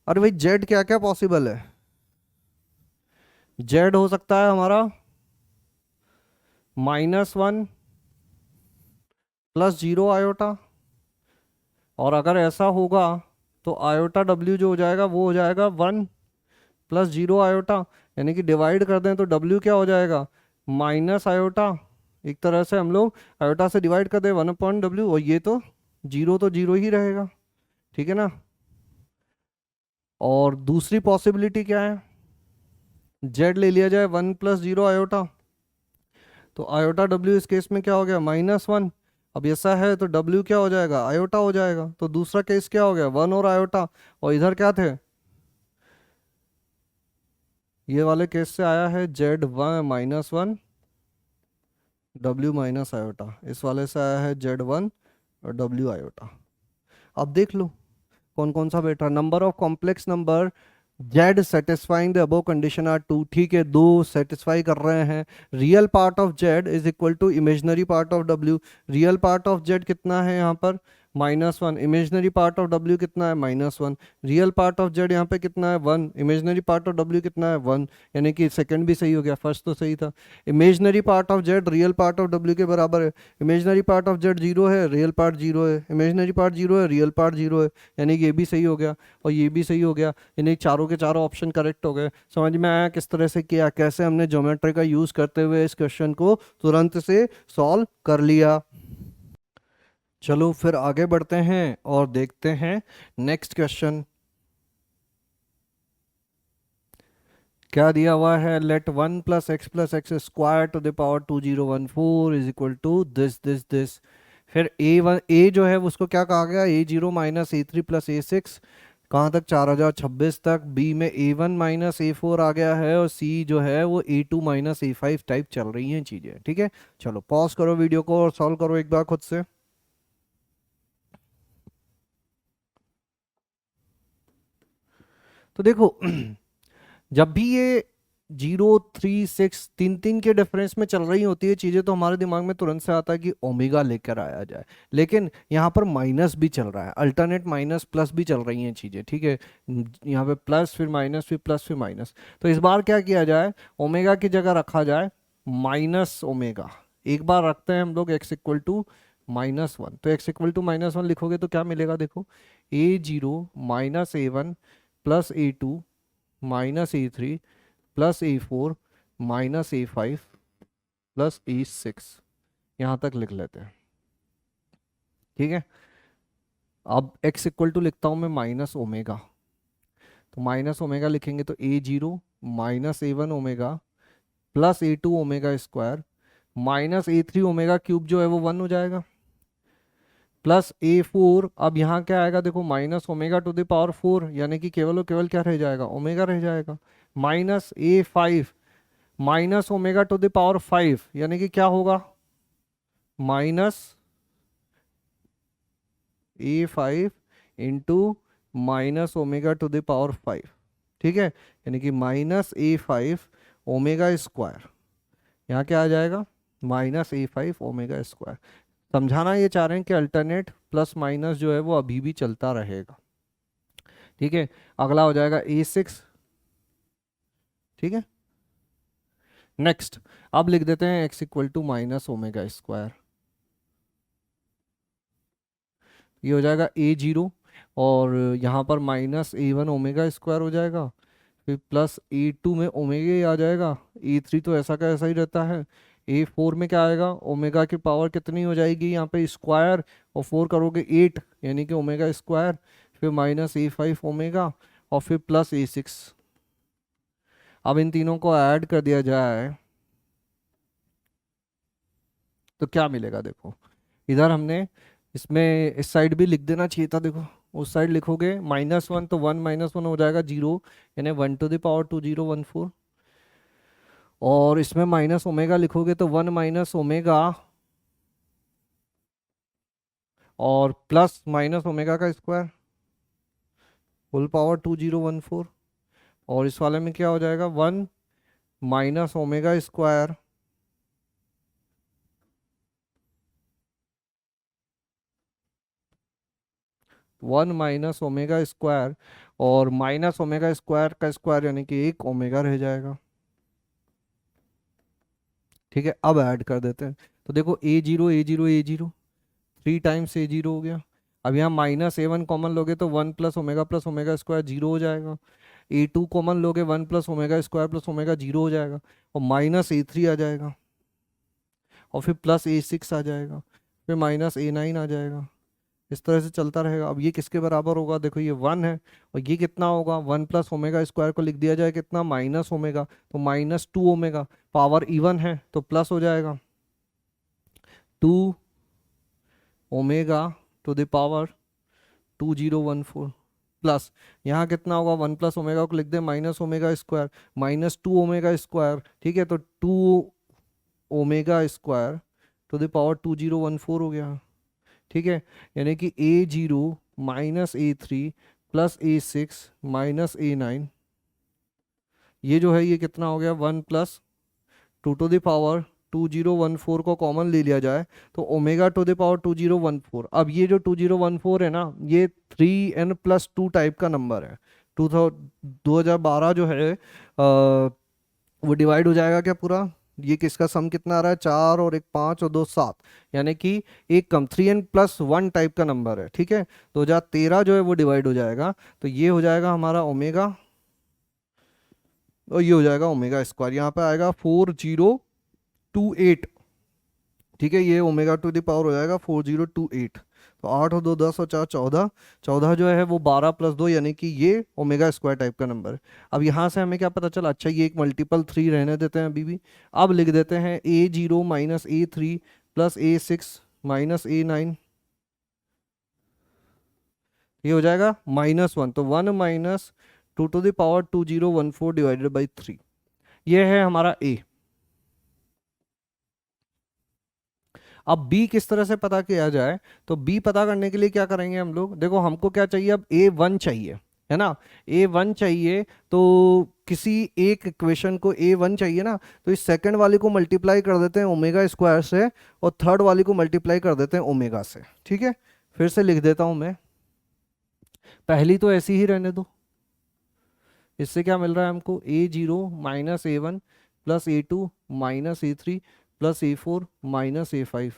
[SPEAKER 1] अरे भाई जेड क्या क्या पॉसिबल है, जेड हो सकता है हमारा -1 + 0 आयोटा, और अगर ऐसा होगा तो आयोटा डब्ल्यू जो हो जाएगा वो हो जाएगा 1 + 0 आयोटा, यानी कि डिवाइड कर दें तो डब्ल्यू क्या हो जाएगा, माइनस आयोटा। एक तरह से हम लोग आयोटा से डिवाइड कर दें 1/W, और ये तो जीरो ही रहेगा। ठीक है ना। और दूसरी पॉसिबिलिटी क्या है, जेड ले लिया जाए 1 + 0 आयोटा, तो आयोटा डब्ल्यू इस केस में क्या हो गया, -1। अब ऐसा है तो डब्ल्यू क्या हो जाएगा, आयोटा हो जाएगा। तो दूसरा केस क्या हो गया, 1 और आयोटा, और इधर क्या थे, ये वाले केस से आया है जेड -1 डब्ल्यू माइनस आयोटा, इस वाले से आया है जेड 1 और डब्ल्यू आयोटा। अब देख लो कौन कौन सा better, number of complex number z satisfying the above condition are two, ठीक है, दो सेटिस्फाई कर रहे हैं। Real part of z is equal to imaginary part of डब्ल्यू। रियल पार्ट ऑफ जेड कितना है यहाँ पर, -1। इमेजनरी पार्ट ऑफ डब्ल्यू कितना है, -1। रियल पार्ट ऑफ जेड यहाँ पे कितना है, 1। इमेजनरी पार्ट ऑफ डब्ल्यू कितना है, 1। यानी कि सेकंड भी सही हो गया, फर्स्ट तो सही था। Imaginary part of Z real part of W के बराबर है। इमेजनरी पार्ट ऑफ जेड 0 है, रियल पार्ट 0 है। इमेजनरी पार्ट 0 है, रियल पार्ट 0 है। यानी कि ये भी सही हो गया और ये भी सही हो गया। यानी चारों के चारों ऑप्शन करेक्ट हो गए। समझ में आया किस तरह से किया, कैसे हमने ज्योमेट्री का यूज करते हुए इस क्वेश्चन को तुरंत से सॉल्व कर लिया। चलो फिर आगे बढ़ते हैं और देखते हैं नेक्स्ट क्वेश्चन क्या दिया हुआ है। Let 1 + x + x² to the power 2014 is equal to this. फिर ए जो है उसको क्या कहा गया, A0 - A3 + A6 कहाँ तक, 4026 तक। बी में A1 - A4 आ गया है और सी जो है वो A2 - A5 टाइप चल रही हैं चीज़ें, ठीक है। चलो पॉज करो वीडियो को और सॉल्व करो एक बार खुद से। तो देखो जब भी ये 0, 3, 6 तीन तीन के डिफरेंस में चल रही होती है चीजें तो हमारे दिमाग में तुरंत से आता है कि ओमेगा लेकर आया जाए। लेकिन यहाँ पर माइनस भी चल रहा है, अल्टरनेट माइनस प्लस भी चल रही हैं चीजें, ठीक है। यहाँ पे प्लस फिर माइनस फिर प्लस फिर माइनस। तो इस बार क्या किया जाए, ओमेगा की जगह रखा जाए -ओमेगा। एक बार रखते हैं हम लोग x इक्वल टू -1। तो x इक्वल टू -1 लिखोगे तो क्या मिलेगा, देखो A0 - A1 + A2 -A3 +A4 -A5 +A6, यहाँ तक लिख लेते हैं, ठीक है। अब x इक्वल टू लिखता हूँ मैं -ओमेगा। तो -ओमेगा लिखेंगे तो A0 - A1 omega +A2 omega square -A3 omega cube जो है वो 1 हो जाएगा +A4। अब यहाँ क्या आएगा देखो, -ओमेगा टू द पावर 4, यानी कि केवल और केवल क्या रह जाएगा, ओमेगा रह जाएगा। -A5 -omega to the power 5, यानी कि क्या होगा, -A5 into -omega to the power 5, ठीक है। यानी कि -A5 ओमेगा स्क्वायर, यहाँ क्या आ जाएगा, -A5 ओमेगा स्क्वायर। समझाना ये चाह रहे हैं कि अल्टरनेट प्लस माइनस जो है वो अभी भी चलता रहेगा, ठीक है। अगला हो जाएगा A6, ठीक है। नेक्स्ट अब लिख देते हैं x equal to -omega square. ये हो जाएगा A0 और यहाँ पर -A1 ओमेगा स्क्वायर हो जाएगा, फिर +A2 में ओमेगा ही आ जाएगा। A3 तो ऐसा का ऐसा ही रहता है। A4 में क्या आएगा, ओमेगा की पावर कितनी हो जाएगी यहाँ पे स्क्वायर, और 4 करोगे 8, यानी कि ओमेगा स्क्वायर, फिर -A5 ओमेगा और फिर +A6। अब इन तीनों को ऐड कर दिया जाए तो क्या मिलेगा, देखो इधर हमने इसमें इस साइड भी लिख देना चाहिए था, देखो उस साइड लिखोगे -1 तो 1 -1 हो जाएगा 0, यानी 1 टू द पावर 2014। और इसमें -ओमेगा लिखोगे तो 1 -ओमेगा और प्लस -ओमेगा का स्क्वायर होल पावर 2014। और इस वाले में क्या हो जाएगा, 1 -ओमेगा स्क्वायर 1 -ओमेगा स्क्वायर और -ओमेगा स्क्वायर का स्क्वायर, यानी कि 1 ओमेगा रह जाएगा, ठीक है। अब ऐड कर देते हैं तो देखो A0 3 टाइम्स A0 हो गया। अब यहाँ -A1 कॉमन लोगे तो 1 + ओमेगा स्क्वायर 0 हो जाएगा। A2 कॉमन लोगे 1 + ओमेगा स्क्वायर + ओमेगा 0 हो जाएगा, और -A3 आ जाएगा, और फिर +A6 आ जाएगा, फिर -A9 आ जाएगा। इस तरह से चलता रहेगा। अब ये किसके बराबर होगा, देखो ये 1 है, और ये कितना होगा, 1 + ओमेगा स्क्वायर को लिख दिया जाए कितना, -ओमेगा, तो -2 ओमेगा, पावर इवन है तो प्लस हो जाएगा 2 omega to the power 2014 plus, यहाँ कितना होगा, 1 + ओमेगा को लिख दे -ओमेगा स्क्वायर, -2 ओमेगा स्क्वायर, ठीक है। तो 2 omega square to the power 2014 हो गया, ठीक है। यानी कि A0 -A3 +A6 -A9 ये जो है ये कितना हो गया, 1 + 2 to the power 2014 को कॉमन ले लिया जाए तो ओमेगा टू द पावर 2014। अब ये जो 2014 है ना, ये 3n+2 टाइप का नंबर है। 2012 जो है वो डिवाइड हो जाएगा क्या पूरा, ये किसका सम कितना आ रहा है, 4 और एक 5 और 2 7, यानी कि एक कम 3n+1 टाइप का नंबर है। ठीक है, 2013 जो है वो डिवाइड हो जाएगा तो ये हो जाएगा हमारा ओमेगा, और ये हो जाएगा ओमेगा स्क्वायर, यहाँ पे आएगा 4028। ठीक है, ये ओमेगा टू द पावर हो जाएगा 4028। तो 8 और 2 10 और 4 14, 14 जो है वो 12 + 2 यानी कि ये ओमेगा स्क्वायर टाइप का नंबर है। अब यहाँ से हमें क्या पता चला, अच्छा ये एक मल्टीपल 3 रहने देते हैं अभी भी। अब लिख देते हैं A0 - A3 + A6 - A9, ये हो जाएगा -1। तो 1 - 2 to the power 2014 divided by 3, ये है हमारा A। अब B किस तरह से पता किया जाए, तो B पता करने के लिए क्या करेंगे हम लोग, देखो हमको क्या चाहिए, अब A1 चाहिए, है ना, A1 चाहिए। तो किसी एक इक्वेशन को A1 चाहिए ना, तो इस सेकंड वाले को मल्टीप्लाई कर देते हैं ओमेगा स्क्वायर से, और थर्ड वाले को मल्टीप्लाई कर देते हैं ओमेगा से। ठीक है, फिर से लिख देता हूं मैं, पहली तो ऐसी ही रहने दो। इससे क्या मिल रहा है हमको, A0 - A1 + A2 - A3 + A4 - A5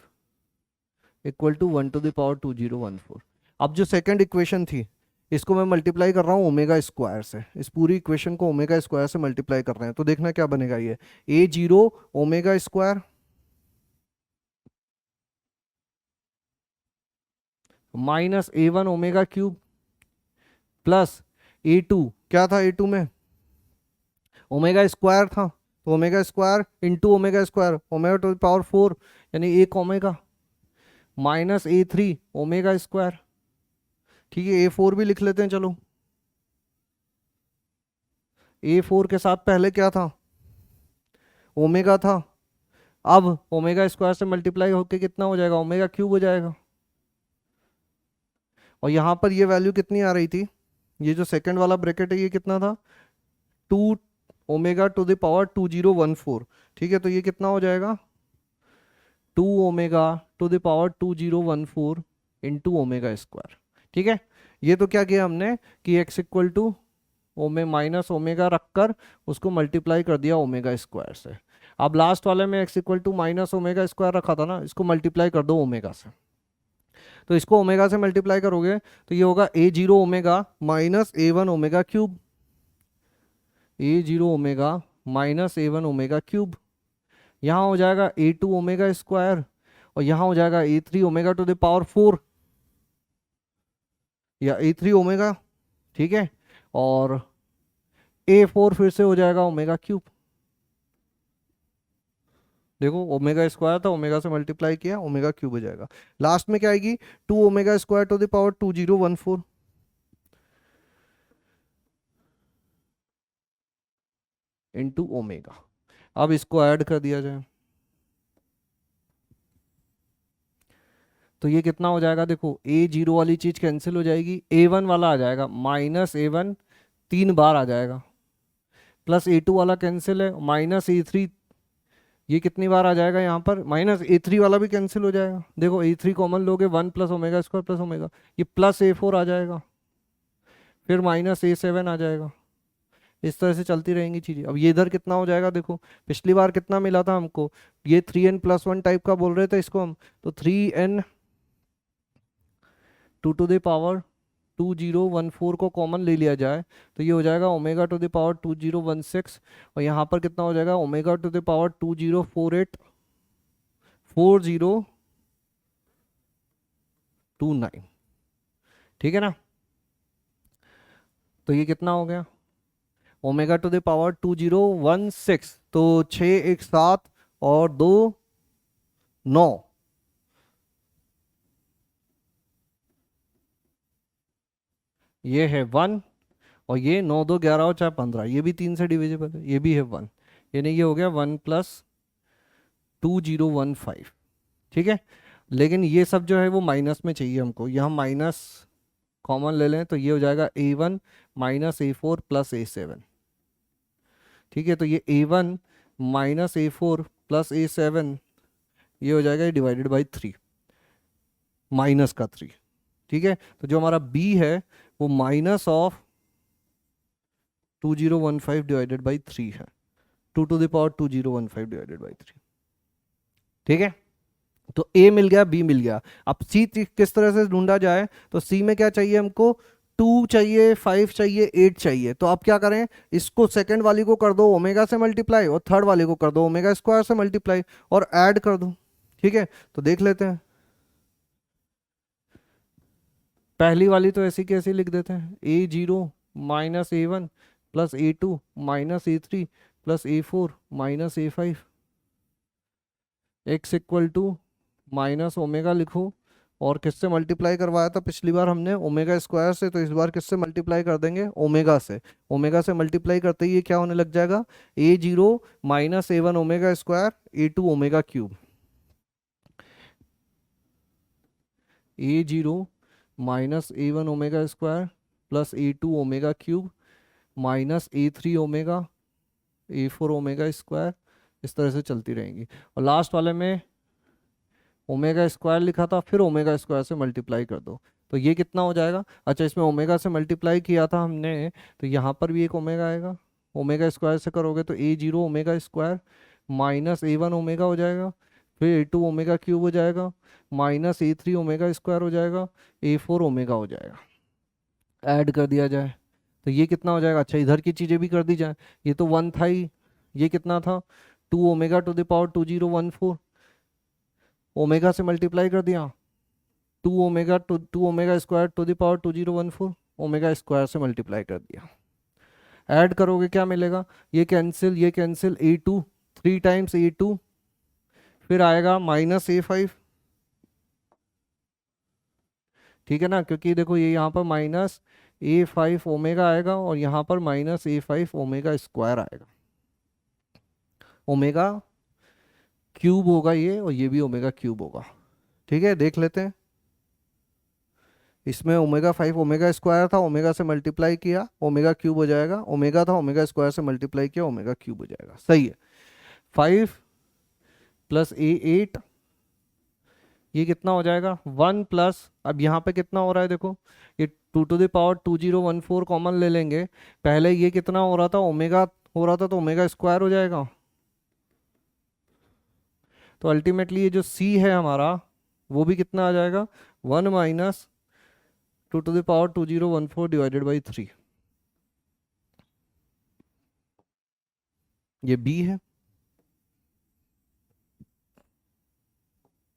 [SPEAKER 1] equal to 1 to the power 2014। अब जो सेकंड इक्वेशन थी, इसको मैं मल्टीप्लाई कर रहा हूँ ओमेगा स्क्वायर से, इस पूरी इक्वेशन को ओमेगा स्क्वायर से मल्टीप्लाई कर रहे हैं, तो देखना क्या बनेगा, ये A0 omega square -A1 omega cube plus A2, क्या था A2 में, ओमेगा स्क्वायर था, तो omega square into omega square, omega to the power 4 यानी एक ओमेगा, -A3 ओमेगा स्क्वायर। ठीक है, A4 भी लिख लेते हैं चलो। A4 के साथ पहले क्या था, ओमेगा था, अब ओमेगा स्क्वायर से मल्टीप्लाई होके कितना हो जाएगा, ओमेगा क्यूब हो जाएगा। और यहाँ पर ये वैल्यू कितनी आ रही थी, ये जो सेकंड वाला ब्रैकेट है ये कितना था, 2 ओमेगा टू द पावर 2014। ठीक है, तो ये कितना हो जाएगा, 2 omega to the power 2014 into omega square. ठीक है, ये तो क्या किया हमने कि x equal to minus omega रखकर उसको मल्टीप्लाई कर दिया ओमेगा स्क्वायर से। अब लास्ट वाले में x equal to minus omega square रखा था ना, इसको मल्टीप्लाई कर दो ओमेगा से। तो इसको ओमेगा से मल्टीप्लाई करोगे तो ये होगा A0 omega -A1 omega cube, A0 omega -A1 omega cube. यहाँ हो जाएगा A2 ओमेगा स्क्वायर, और यहाँ हो जाएगा A3 omega to the power 4 या A3 ओमेगा। ठीक है, और A4 फिर से हो जाएगा ओमेगा क्यूब। देखो ओमेगा स्क्वायर था, ओमेगा से मल्टीप्लाई किया, ओमेगा क्यूब हो जाएगा। लास्ट में क्या आएगी, 2 omega square to the power 2014 into omega. अब इसको ऐड कर दिया जाए तो ये कितना हो जाएगा, देखो A0 वाली चीज कैंसिल हो जाएगी, A1 वाला आ जाएगा -A1 3 बार आ जाएगा, प्लस A2 वाला कैंसिल है, -A3 ये कितनी बार आ जाएगा, यहाँ पर -A3 वाला भी कैंसिल हो जाएगा। देखो A3 कॉमन लोगे, 1 + ओमेगा स्क्वायर प्लस ओमेगा, ये प्लस A4 आ जाएगा, फिर -A7 आ जाएगा। इस तरह से चलती रहेंगी चीजें। अब ये इधर कितना हो जाएगा, देखो पिछली बार कितना मिला था हमको, ये 3n+1 टाइप का बोल रहे थे इसको हम, तो 3n 2 to the power 2014 को कॉमन ले लिया जाए तो ये हो जाएगा ओमेगा टू द पावर 2016, और यहाँ पर कितना हो जाएगा, ओमेगा टू द पावर 2048 4029। ठीक है ना, तो ये कितना हो गया, ओमेगा टू द पावर 2016, तो 6 1 7 और 2 9, ये है 1, और ये 9 2 11 और 4 15, ये भी 3 से डिविजिबल है, ये भी है 1, यानी ये हो गया 1 + 2015। ठीक है, लेकिन ये सब जो है वो माइनस में चाहिए हमको, यहाँ माइनस कॉमन ले लें तो ये हो जाएगा A1 - A4 + A7। ठीक है, तो ये A1 minus A4 plus A7, ये हो जाएगा डिवाइडेड बाई 3, -3। ठीक है, तो जो हमारा B है वो माइनस ऑफ 2015 डिवाइडेड बाई 3 है, 2 to the power 2015 divided by 3। ठीक है, तो ए मिल गया, बी मिल गया। अब सी किस तरह से ढूंढा जाए, तो सी में क्या चाहिए हमको, 2 चाहिए, 5 चाहिए, 8 चाहिए। तो अब क्या करें, इसको सेकंड वाली को कर दो ओमेगा से मल्टीप्लाई, और थर्ड वाली को कर दो ओमेगा स्क्वायर से मल्टीप्लाई, और ऐड कर दो। ठीक है, तो देख लेते हैं। पहली वाली तो ऐसी की ऐसी लिख देते हैं, A0 minus A1 plus A2 minus A3 plus A4 minus A5, x equal to minus omega लिखो। और किससे मल्टीप्लाई करवाया था पिछली बार हमने, ओमेगा स्क्वायर से, तो इस बार किससे मल्टीप्लाई कर देंगे, ओमेगा से। ओमेगा से मल्टीप्लाई करते ही ये क्या होने लग जाएगा, A0 minus A1 omega square, A2 omega cube. A0 minus A1 omega square plus A2 omega cube minus A3 omega, A4 omega square, इस तरह से चलती रहेंगी। और लास्ट वाले में ओमेगा स्क्वायर लिखा था, फिर ओमेगा स्क्वायर से मल्टीप्लाई कर दो, तो ये कितना हो जाएगा। अच्छा, इसमें ओमेगा से मल्टीप्लाई किया था हमने, तो यहाँ पर भी एक ओमेगा आएगा। ओमेगा स्क्वायर से करोगे तो A0 omega square minus A1 omega हो जाएगा, फिर A2 ओमेगा क्यूब हो जाएगा, माइनस A3 ओमेगा स्क्वायर हो जाएगा, A4 ओमेगा हो जाएगा। ऐड कर दिया जाए तो ये कितना हो जाएगा। अच्छा, इधर की चीज़ें भी कर दी जाए, ये तो 1 था ही, ये कितना था, 2 omega to the power 2014, omega से मल्टीप्लाई कर दिया, 2 omega square to the power 2014, omega square से मल्टीप्लाई कर दिया। ऐड करोगे क्या मिलेगा, ये कैंसिल, ये कैंसिल, A2 3 टाइम्स A2, फिर आएगा माइनस A5। ठीक है ना, क्योंकि देखो ये यहाँ पर माइनस A5 ओमेगा आएगा, और यहाँ पर माइनस A5 ओमेगा स्क्वायर आएगा। ओमेगा क्यूब होगा ये, और ये भी ओमेगा क्यूब होगा। ठीक है, देख लेते हैं। इसमें ओमेगा 5 ओमेगा स्क्वायर था, ओमेगा से मल्टीप्लाई किया, ओमेगा क्यूब हो जाएगा। ओमेगा था, ओमेगा स्क्वायर से मल्टीप्लाई किया, ओमेगा क्यूब हो जाएगा। सही है। 5 प्लस A8, ये कितना हो जाएगा, 1 प्लस, अब यहाँ पे कितना हो रहा है देखो, ये 2 टू द पावर 2014 कॉमन ले लेंगे। पहले ये कितना हो रहा था, ओमेगा हो रहा था, तो ओमेगा स्क्वायर हो जाएगा। तो अल्टीमेटली ये जो C है हमारा, वो भी कितना आ जाएगा, 1 minus 2 to the power 2014 divided by 3। ये B है,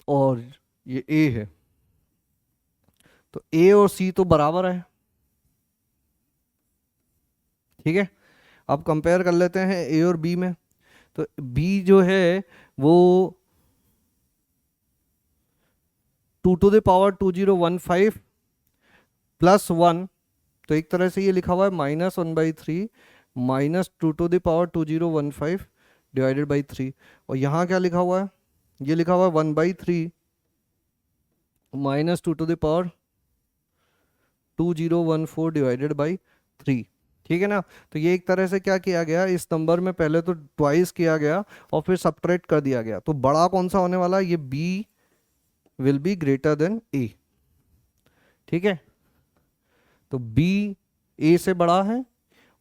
[SPEAKER 1] और ये A है। तो A और C तो बराबर है। ठीक है, अब कंपेयर कर लेते हैं A और B में। तो B जो है वो 2 टू द पावर 2015 प्लस 1, तो एक तरह से ये लिखा हुआ है -1/3 minus 2 to the power 2015 divided by 3। और यहाँ क्या लिखा हुआ है, ये लिखा हुआ है 1/3 minus 2 to the power 2014 divided by 3। ठीक है ना, तो ये एक तरह से क्या किया गया, इस नंबर में पहले तो ट्वाइस किया गया, और फिर सब्ट्रैक्ट कर दिया गया। तो बड़ा कौन सा होने वाला है, ये B will be greater then A। ठीक है, तो B A से बड़ा है,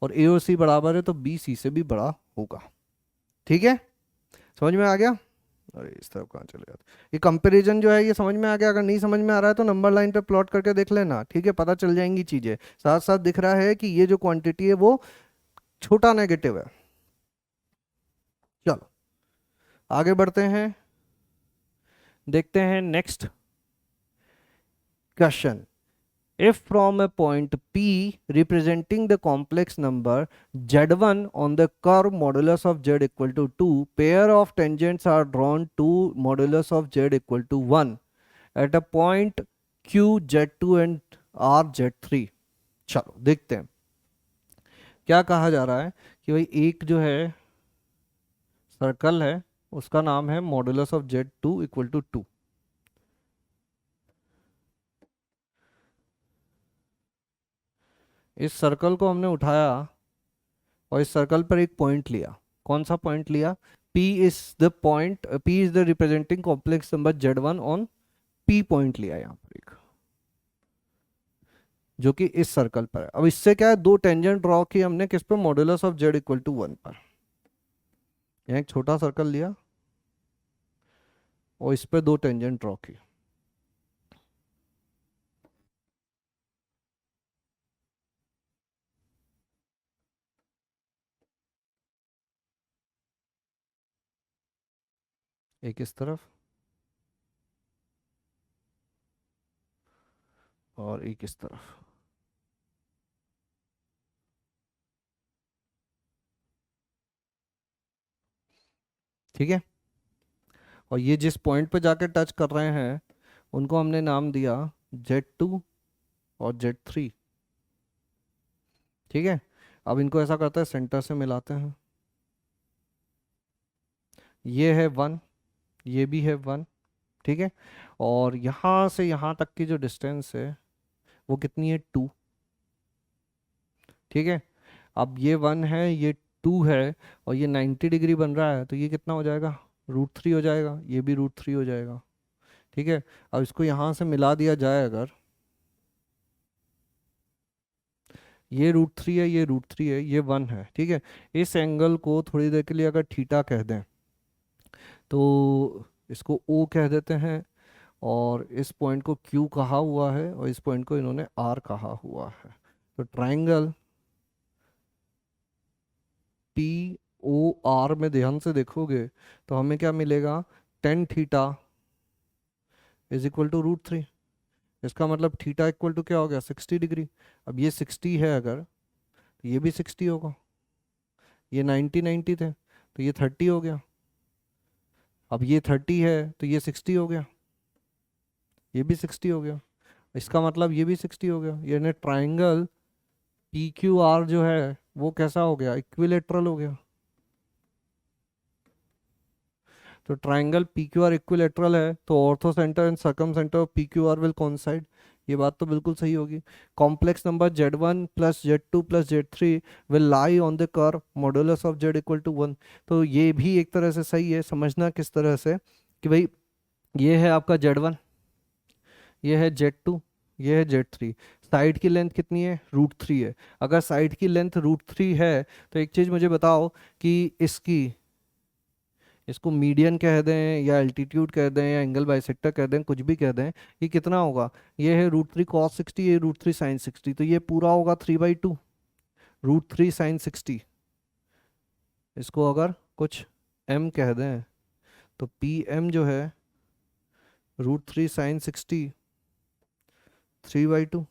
[SPEAKER 1] और A और C बराबर है, तो B C से भी बड़ा होगा। ठीक है, समझ में आ गया। अरे इस तरफ कहाँ चले जाते, ये कंपैरिजन जो है ये समझ में आ गया। अगर नहीं समझ में आ रहा है तो नंबर लाइन पे प्लॉट करके देख लेना। ठीक है, पता चल जाएंगी चीजें। साथ साथ दिख रहा है कि ये जो क्वांटिटी है वो छोटा नेगेटिव है। चलो आगे बढ़ते हैं, देखते हैं next question. If from a point P representing the complex number Z1 on the curve modulus of Z equal to 2, pair of tangents are drawn to modulus of Z equal to 1 at a point Q Z2 and R Z3। चलो देखते हैं क्या कहा जा रहा है, कि भाई एक जो है सर्कल है, उसका नाम है modulus of Z2 equal to 2। इस सर्कल को हमने उठाया और इस सर्कल पर एक पॉइंट लिया। कौन सा पॉइंट लिया? P is the point, P is the representing complex number Z1 on P point लिया यहाँ पर एक, जो कि इस सर्कल पर है। अब इससे क्या है, दो टेंजेंट ड्रॉ की हमने, किस पे? Modulus of Z equal to 1 पर। यहाँ एक छोटा सर्कल लिया और इस पे दो टेंजेंट ड्रॉ की। एक इस तरफ और एक इस तरफ। ठीक है, और ये जिस पॉइंट पे जाके टच कर रहे हैं उनको हमने नाम दिया Z2 और Z3। ठीक है, अब इनको ऐसा करते हैं, सेंटर से मिलाते हैं। ये है 1, ये भी है 1। ठीक है, और यहाँ से यहाँ तक की जो डिस्टेंस है वो कितनी है? 2। ठीक है, अब ये 1 है, ये 2 है, और ये 90 डिग्री बन रहा है, तो ये कितना हो जाएगा? √3 हो जाएगा, ये भी √3 हो जाएगा। ठीक है, अब इसको यहाँ से मिला दिया जाए अगर, ये √3 है, ये √3 है, ये 1 है। ठीक है, इस एंगल को थोड़ी देर के लिए अगर थीटा कह दें तो इसको O कह देते हैं, और इस पॉइंट को Q कहा हुआ है, और इस पॉइंट को इन्होंने R कहा हुआ है। तो ट्राइंगल POR में ध्यान से देखोगे तो हमें क्या मिलेगा? tan theta is equal to √3। इसका मतलब थीटा इक्वल टू क्या हो गया? 60 डिग्री। अब ये 60 है अगर, तो ये भी 60 होगा। ये 90 थे तो ये 30 हो गया। अब ये 30 है तो ये 60 हो गया, ये भी 60 हो गया। इसका मतलब ये भी 60 हो गया। यानी ट्राइंगल PQR जो है वो कैसा हो गया? इक्विलेटरल हो गया। तो ट्राइंगल PQR इक्विलेटरल है, तो orthocentre and circumcentre of PQR will coincide. ये बात तो बिल्कुल सही होगी। Complex number Z1 plus Z2 plus Z3 will lie on the curve modulus of Z equal to 1। तो ये भी एक तरह से सही है। समझना किस तरह से कि भाई ये है आपका Z1, ये है Z2, ये है Z3। साइड की लेंथ कितनी है? √3 है। अगर साइड की लेंथ √3 है तो एक चीज़ मुझे बताओ कि इसको मीडियन कह दें या एल्टीट्यूड कह दें या एंगल बाइसेक्टर कह दें, कुछ भी कह दें, ये कितना होगा? ये है √3 cos 60, ये √3 sin 60, तो ये पूरा होगा 3/2 √3 sin 60। इसको अगर कुछ m कह दें तो PM जो है √3 sin 60 3/2।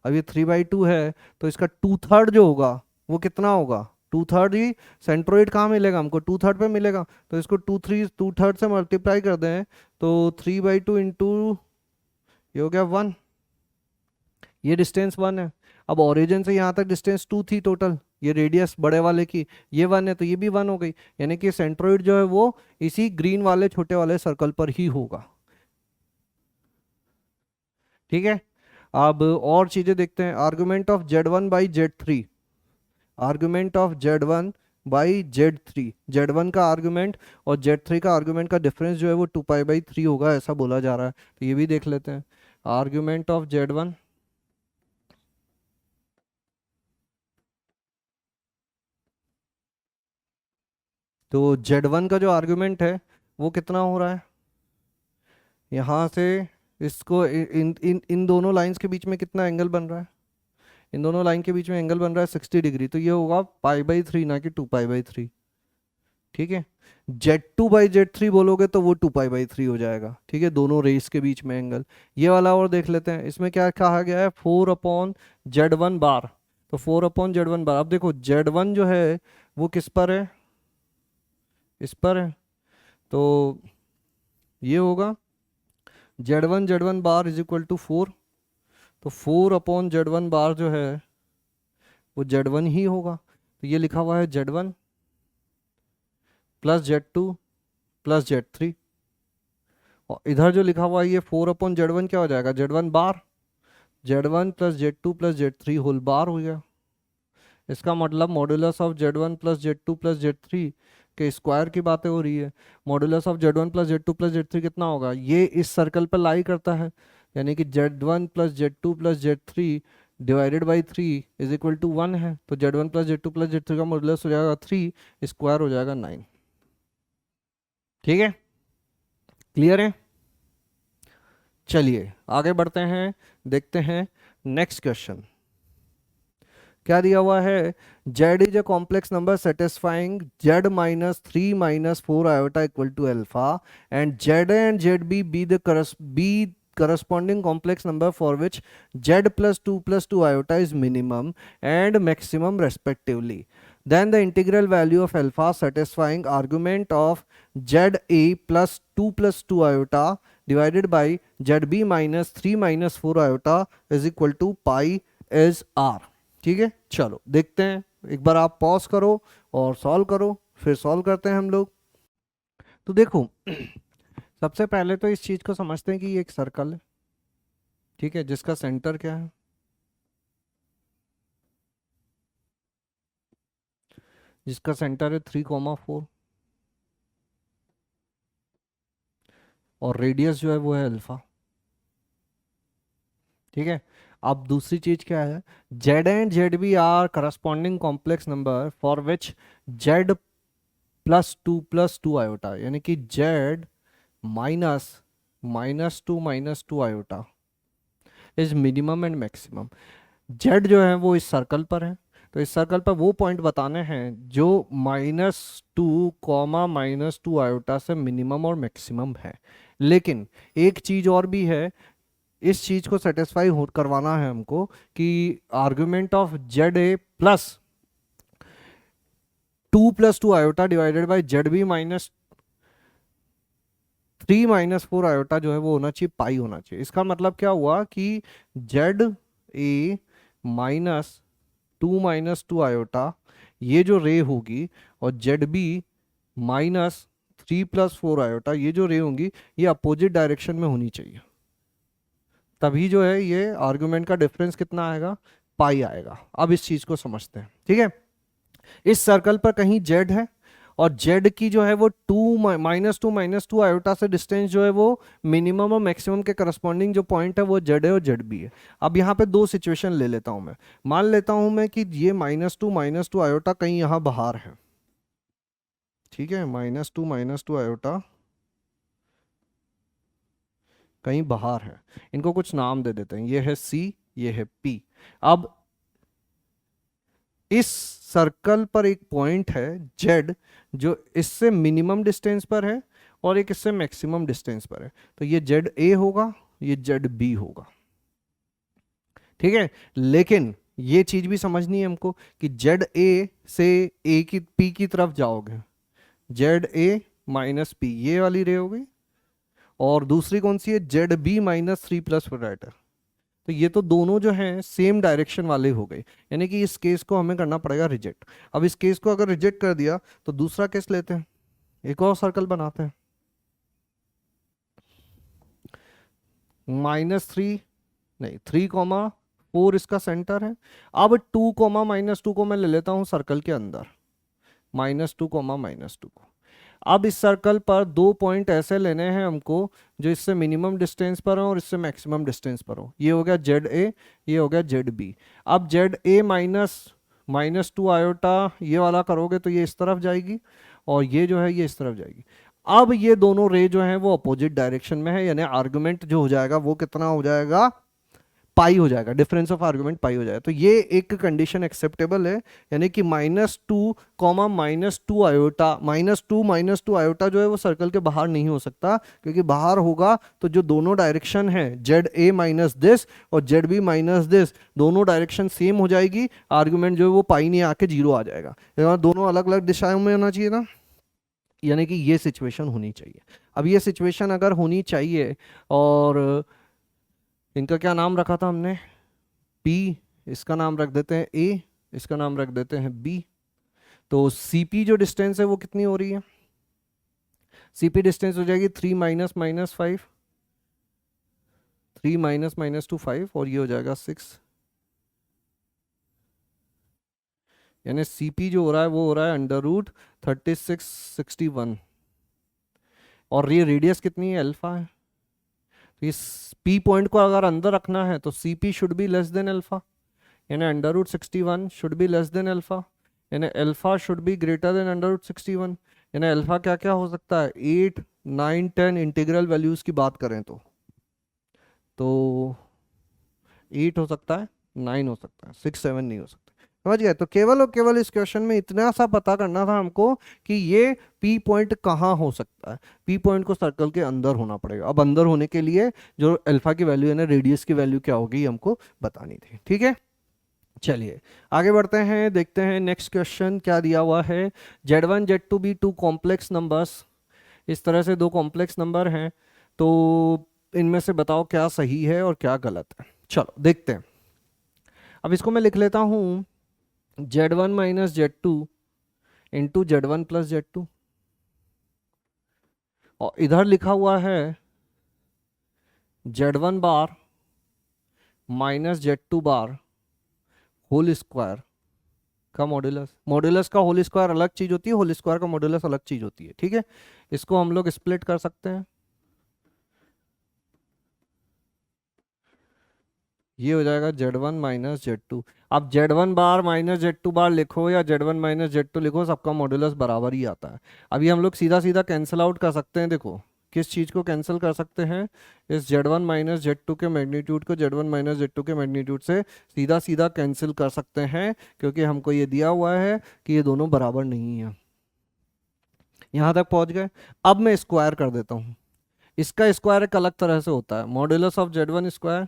[SPEAKER 1] अब ये 3/2 है तो इसका 2/3 जो होगा वो कितना होगा? 2/3 ही। सेंट्रोइड कहाँ मिलेगा हमको? 2/3 पे मिलेगा। तो इसको 2/3 से मल्टीप्लाई कर दें तो 3/2 इंटू, ये हो गया 1। ये डिस्टेंस 1 है। अब ओरिजिन से यहाँ तक डिस्टेंस 2 थी टोटल, ये रेडियस बड़े वाले की, ये 1 है तो ये भी 1 हो गई। यानी कि सेंट्रोइड जो है वो इसी ग्रीन वाले छोटे वाले सर्कल पर ही होगा। ठीक है, अब और चीजें देखते हैं। Argument of Z1/Z3, argument of Z1/Z3, Z1 का आर्गुमेंट और Z3 का आर्गुमेंट का डिफरेंस जो है वो 2π/3 होगा, ऐसा बोला जा रहा है। तो ये भी देख लेते हैं। आर्गुमेंट ऑफ Z1, तो Z1 का जो आर्गुमेंट है वो कितना हो रहा है? यहाँ से इसको इन इन इन दोनों लाइंस के बीच में कितना एंगल बन रहा है? इन दोनों लाइन के बीच में एंगल बन रहा है 60 डिग्री, तो ये होगा π/3 ना कि 2π/3। ठीक है, Z2/Z3 बोलोगे तो वो 2π/3 हो जाएगा। ठीक है, दोनों रेस के बीच में एंगल। ये वाला और देख लेते हैं, इसमें क्या कहा गया है? 4/Z1 बार। तो 4/Z1 बार। अब देखो Z1 जो है वो किस पर है? इस पर है, तो ये होगा Z1 bar is equal to 4। तो 4/Z1 बार जो है वो Z1 ही होगा। तो ये लिखा हुआ है Z1 plus Z2 plus Z3, और इधर जो लिखा हुआ है ये 4/Z1 क्या हो जाएगा? Z1 bar. Z1 plus Z2 plus Z3 whole bar हो गया। इसका मतलब modulus of Z1 plus Z2 plus Z3 के स्क्वायर की बातें हो रही है। Modulus of Z1 plus Z2 plus Z3 कितना होगा, ये इस सर्कल पर लाई करता है, यानी कि Z1 plus Z2 plus Z3 divided by 3 is equal to 1 है। तो Z1 plus Z2 plus Z3 का मॉड्यूलस हो जाएगा 3, स्क्वायर हो जाएगा 9। ठीक है, क्लियर है। चलिए आगे बढ़ते हैं, देखते हैं नेक्स्ट क्वेश्चन क्या दिया हुआ है। Z is a complex number satisfying Z minus 3 minus 4 iota equal to alpha and ZB be the corresponding complex number for which Z plus 2 iota is minimum and maximum respectively. Then the integral value of alpha satisfying argument of ZA plus 2 iota divided by ZB minus 3 minus 4 iota is equal to pi is R. ठीक है, चलो देखते हैं, एक बार आप pause करो और solve करो, फिर सॉल्व करते हैं हम लोग। तो देखो सबसे पहले तो इस चीज को समझते हैं कि ये एक सर्कल है, ठीक है, जिसका सेंटर क्या है, जिसका सेंटर है 3,4 और रेडियस जो है वो है अल्फा। ठीक है, अब दूसरी चीज क्या है, Z and ZB are corresponding complex number for which Z plus two iota, यानी कि Z minus two iota is minimum and maximum. Z जो है वो इस सर्कल पर है, तो इस सर्कल पर वो पॉइंट बताने हैं जो -2 आयोटा से मिनिमम और मैक्सिमम है। लेकिन एक चीज और भी है, इस चीज को सेटिस्फाई हो करवाना है हमको कि argument of ZA plus 2 iota divided by ZB minus 3 minus 4 iota जो है वो होना चाहिए पाई होना चाहिए। इसका मतलब क्या हुआ कि ZA माइनस टू आयोटा ये जो रे होगी और ZB माइनस 3 प्लस 4 आयोटा ये जो रे होंगी ये अपोजिट डायरेक्शन में होनी चाहिए, तभी जो है ये आर्गुमेंट का डिफरेंस कितना आएगा, पाई आएगा। अब इस चीज को समझते हैं। ठीक है, इस सर्कल पर कहीं Z है और Z की जो है वो माइनस टू आयोटा से डिस्टेंस जो है वो मिनिमम और मैक्सिमम के करस्पॉन्डिंग जो पॉइंट है वो Z है और ZB है। अब यहाँ पे दो सिचुएशन ले लेता हूं मैं, मान लेता हूं मैं कि ये माइनस टू आयोटा कहीं यहाँ बाहर है। ठीक है, माइनस टू आयोटा कहीं बाहर है, इनको कुछ नाम दे देते हैं, ये है C, ये है P। अब इस सर्कल पर एक पॉइंट है Z जो इससे मिनिमम डिस्टेंस पर है और एक इससे मैक्सिमम डिस्टेंस पर है, तो ये ZA होगा, ये ZB होगा। ठीक है, लेकिन ये चीज भी समझनी है हमको कि ZA से P की तरफ जाओगे, ZA माइनस P ये वाली रे हो गई, और दूसरी कौन सी है, ZB माइनस 3 प्लस राइट है। तो ये तो दोनों जो हैं सेम डायरेक्शन वाले हो गए, यानी कि इस केस को हमें करना पड़ेगा रिजेक्ट। अब इस केस को अगर रिजेक्ट कर दिया तो दूसरा केस लेते हैं, एक और सर्कल बनाते हैं, -3 नहीं 3,4 इसका सेंटर है। अब 2, -2 को मैं ले लेता हूं सर्कल के अंदर, -2, -2 को। अब इस सर्कल पर दो पॉइंट ऐसे लेने हैं हमको जो इससे मिनिमम डिस्टेंस पर हो और इससे मैक्सिमम डिस्टेंस पर हो। ये हो गया ZA, ये हो गया ZB। अब ZA -2 आयोटा ये वाला करोगे तो ये इस तरफ जाएगी और ये जो है ये इस तरफ जाएगी। अब ये दोनों रे जो हैं वो अपोजिट डायरेक्शन में है, यानी आर्गुमेंट जो हो जाएगा वो कितना हो जाएगा, पाई हो जाएगा, डिफरेंस ऑफ आर्गुमेंट पाई हो जाएगा। तो ये एक कंडीशन एक्सेप्टेबल है, यानी कि -2 आयोटा -2 आयोटा जो है वो सर्कल के बाहर नहीं हो सकता, क्योंकि बाहर होगा तो जो दोनों डायरेक्शन है ZA माइनस दिस और ZB माइनस दिस दोनों डायरेक्शन सेम हो जाएगी, आर्गुमेंट जो है वो पाई नहीं आके जीरो आ जाएगा। दोनों अलग अलग दिशाओं में होना चाहिए ना, यानी कि ये सिचुएशन होनी चाहिए। अब ये सिचुएशन अगर होनी चाहिए, और इनका क्या नाम रखा था हमने, P, इसका नाम रख देते हैं A, इसका नाम रख देते हैं B। तो CP जो डिस्टेंस है वो कितनी हो रही है, CP डिस्टेंस हो जाएगी 3 माइनस -5, 3 माइनस -2 5, और ये हो जाएगा 6। यानी CP जो हो रहा है वो हो रहा है अंडर रूट 3661, और ये रेडियस कितनी है, अल्फा है। तो इस P पॉइंट को अगर अंदर रखना है तो CP should be less than alpha, यानी under root 61 should be less than alpha, यानी alpha should be greater than under root 61। यानी अल्फा क्या क्या हो सकता है, 8 9 10 इंटीग्रल वैल्यूज की बात करें तो 8 हो सकता है, 9 हो सकता है, 6 7 नहीं हो सकता। समझ गए? तो केवल और केवल इस क्वेश्चन में इतना सा पता करना था हमको कि ये P पॉइंट कहाँ हो सकता है। P पॉइंट को सर्कल के अंदर होना पड़ेगा। अब अंदर होने के लिए जो अल्फा की वैल्यू है ना, रेडियस की वैल्यू क्या होगी हमको बतानी थी। ठीक है, चलिए आगे बढ़ते हैं, देखते हैं नेक्स्ट क्वेश्चन क्या दिया हुआ है। Z1 Z2 भी टू कॉम्प्लेक्स नंबर्स, इस तरह से दो कॉम्प्लेक्स नंबर हैं, तो इनमें से बताओ क्या सही है और क्या गलत है। चलो देखते हैं। अब इसको मैं लिख लेता हूँ Z1 minus Z2 into Z1 plus Z2, और इधर लिखा हुआ है Z1 bar minus Z2 bar whole square का मॉड्यूलस। मॉड्यूलस का होल स्क्वायर अलग चीज होती है, होल स्क्वायर का मॉड्यूलस अलग चीज होती है। ठीक है, इसको हम लोग स्प्लिट कर सकते हैं, ये हो जाएगा Z1 माइनस Z2। अब Z1 बार माइनस Z2 बार लिखो या Z1 माइनस Z2 लिखो, सबका मॉड्यूलस बराबर ही आता है। अभी हम लोग सीधा सीधा कैंसिल आउट कर सकते हैं। देखो किस चीज़ को कैंसिल कर सकते हैं, इस Z1 माइनस Z2 के मैग्नीट्यूड को Z1 माइनस Z2 के मैग्नीट्यूड से सीधा सीधा कैंसिल कर सकते हैं, क्योंकि हमको ये दिया हुआ है कि ये दोनों बराबर नहीं है। यहाँ तक पहुँच गए। अब मैं स्क्वायर कर देता हूँ। इसका स्क्वायर एक अलग तरह से होता है, modulus of Z1 square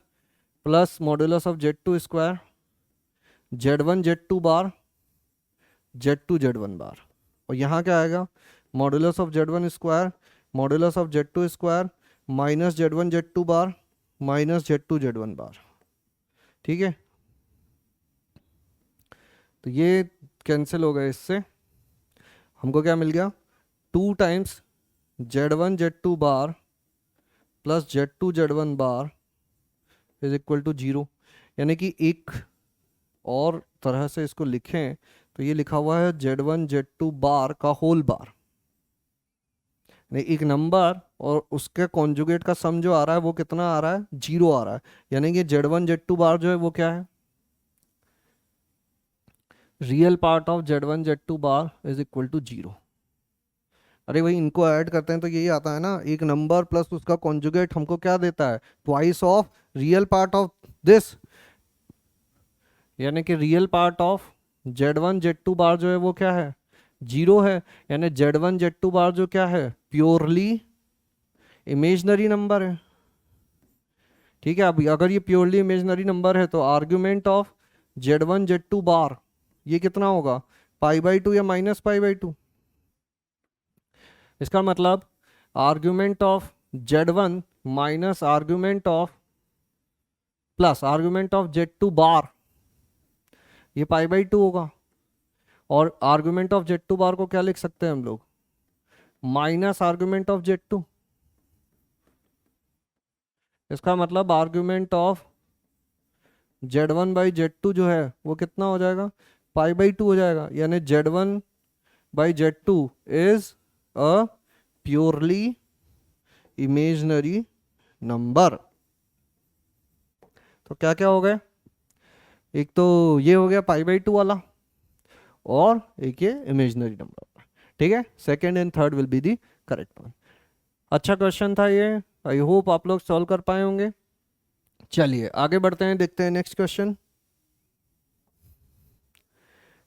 [SPEAKER 1] plus modulus of Z2 square, Z1 Z2 bar Z2 Z1 बार, और यहाँ क्या आएगा, modulus of Z1 square modulus of Z2 square minus Z1 Z2 bar minus Z2 Z1 बार। ठीक है, तो ये कैंसिल हो गया, इससे हमको क्या मिल गया, 2 times Z1 Z2 bar plus Z2 Z1 bar is equal to 0। यानी कि एक और तरह से इसको लिखें तो ये लिखा हुआ है Z1 Z2 बार का होल बार, यानी एक नंबर और उसके कॉन्जुगेट का सम जो आ रहा है वो कितना आ रहा है, 0 आ रहा है। यानी कि Z1 Z2 बार जो है वो क्या है, real part of Z1 Z2 bar is equal to 0। अरे भाई इनको ऐड करते हैं तो यही आता है ना, एक नंबर प्लस उसका कॉन्जुगेट हमको क्या देता है, twice of real part of this. यानी कि real part of Z1 Z2 बार जो है वो क्या है, 0 है। यानी Z1 Z2 बार जो क्या है, प्योरली इमेजनरी नंबर है। ठीक है, अब अगर ये प्योरली इमेजनरी नंबर है तो आर्ग्यूमेंट ऑफ Z1 Z2 बार ये कितना होगा, π/2 या -π/2। इसका मतलब argument of Z1 minus argument of plus argument of Z2 बार ये π/2 होगा, और आर्ग्यूमेंट ऑफ Z2 बार को क्या लिख सकते हैं हम लोग, माइनस आर्ग्यूमेंट ऑफ Z2। इसका मतलब argument of Z1 by Z2 जो है वो कितना हो जाएगा, π/2 हो जाएगा। यानी Z1 by Z2 is a purely imaginary number. तो क्या क्या हो गया, एक तो ये हो गया π/2 वाला, और एक ये इमेजनरी नंबर। ठीक है, second and third will be the correct one. अच्छा क्वेश्चन था ये, आई होप आप लोग सॉल्व कर पाए होंगे। चलिए आगे बढ़ते हैं, देखते हैं नेक्स्ट क्वेश्चन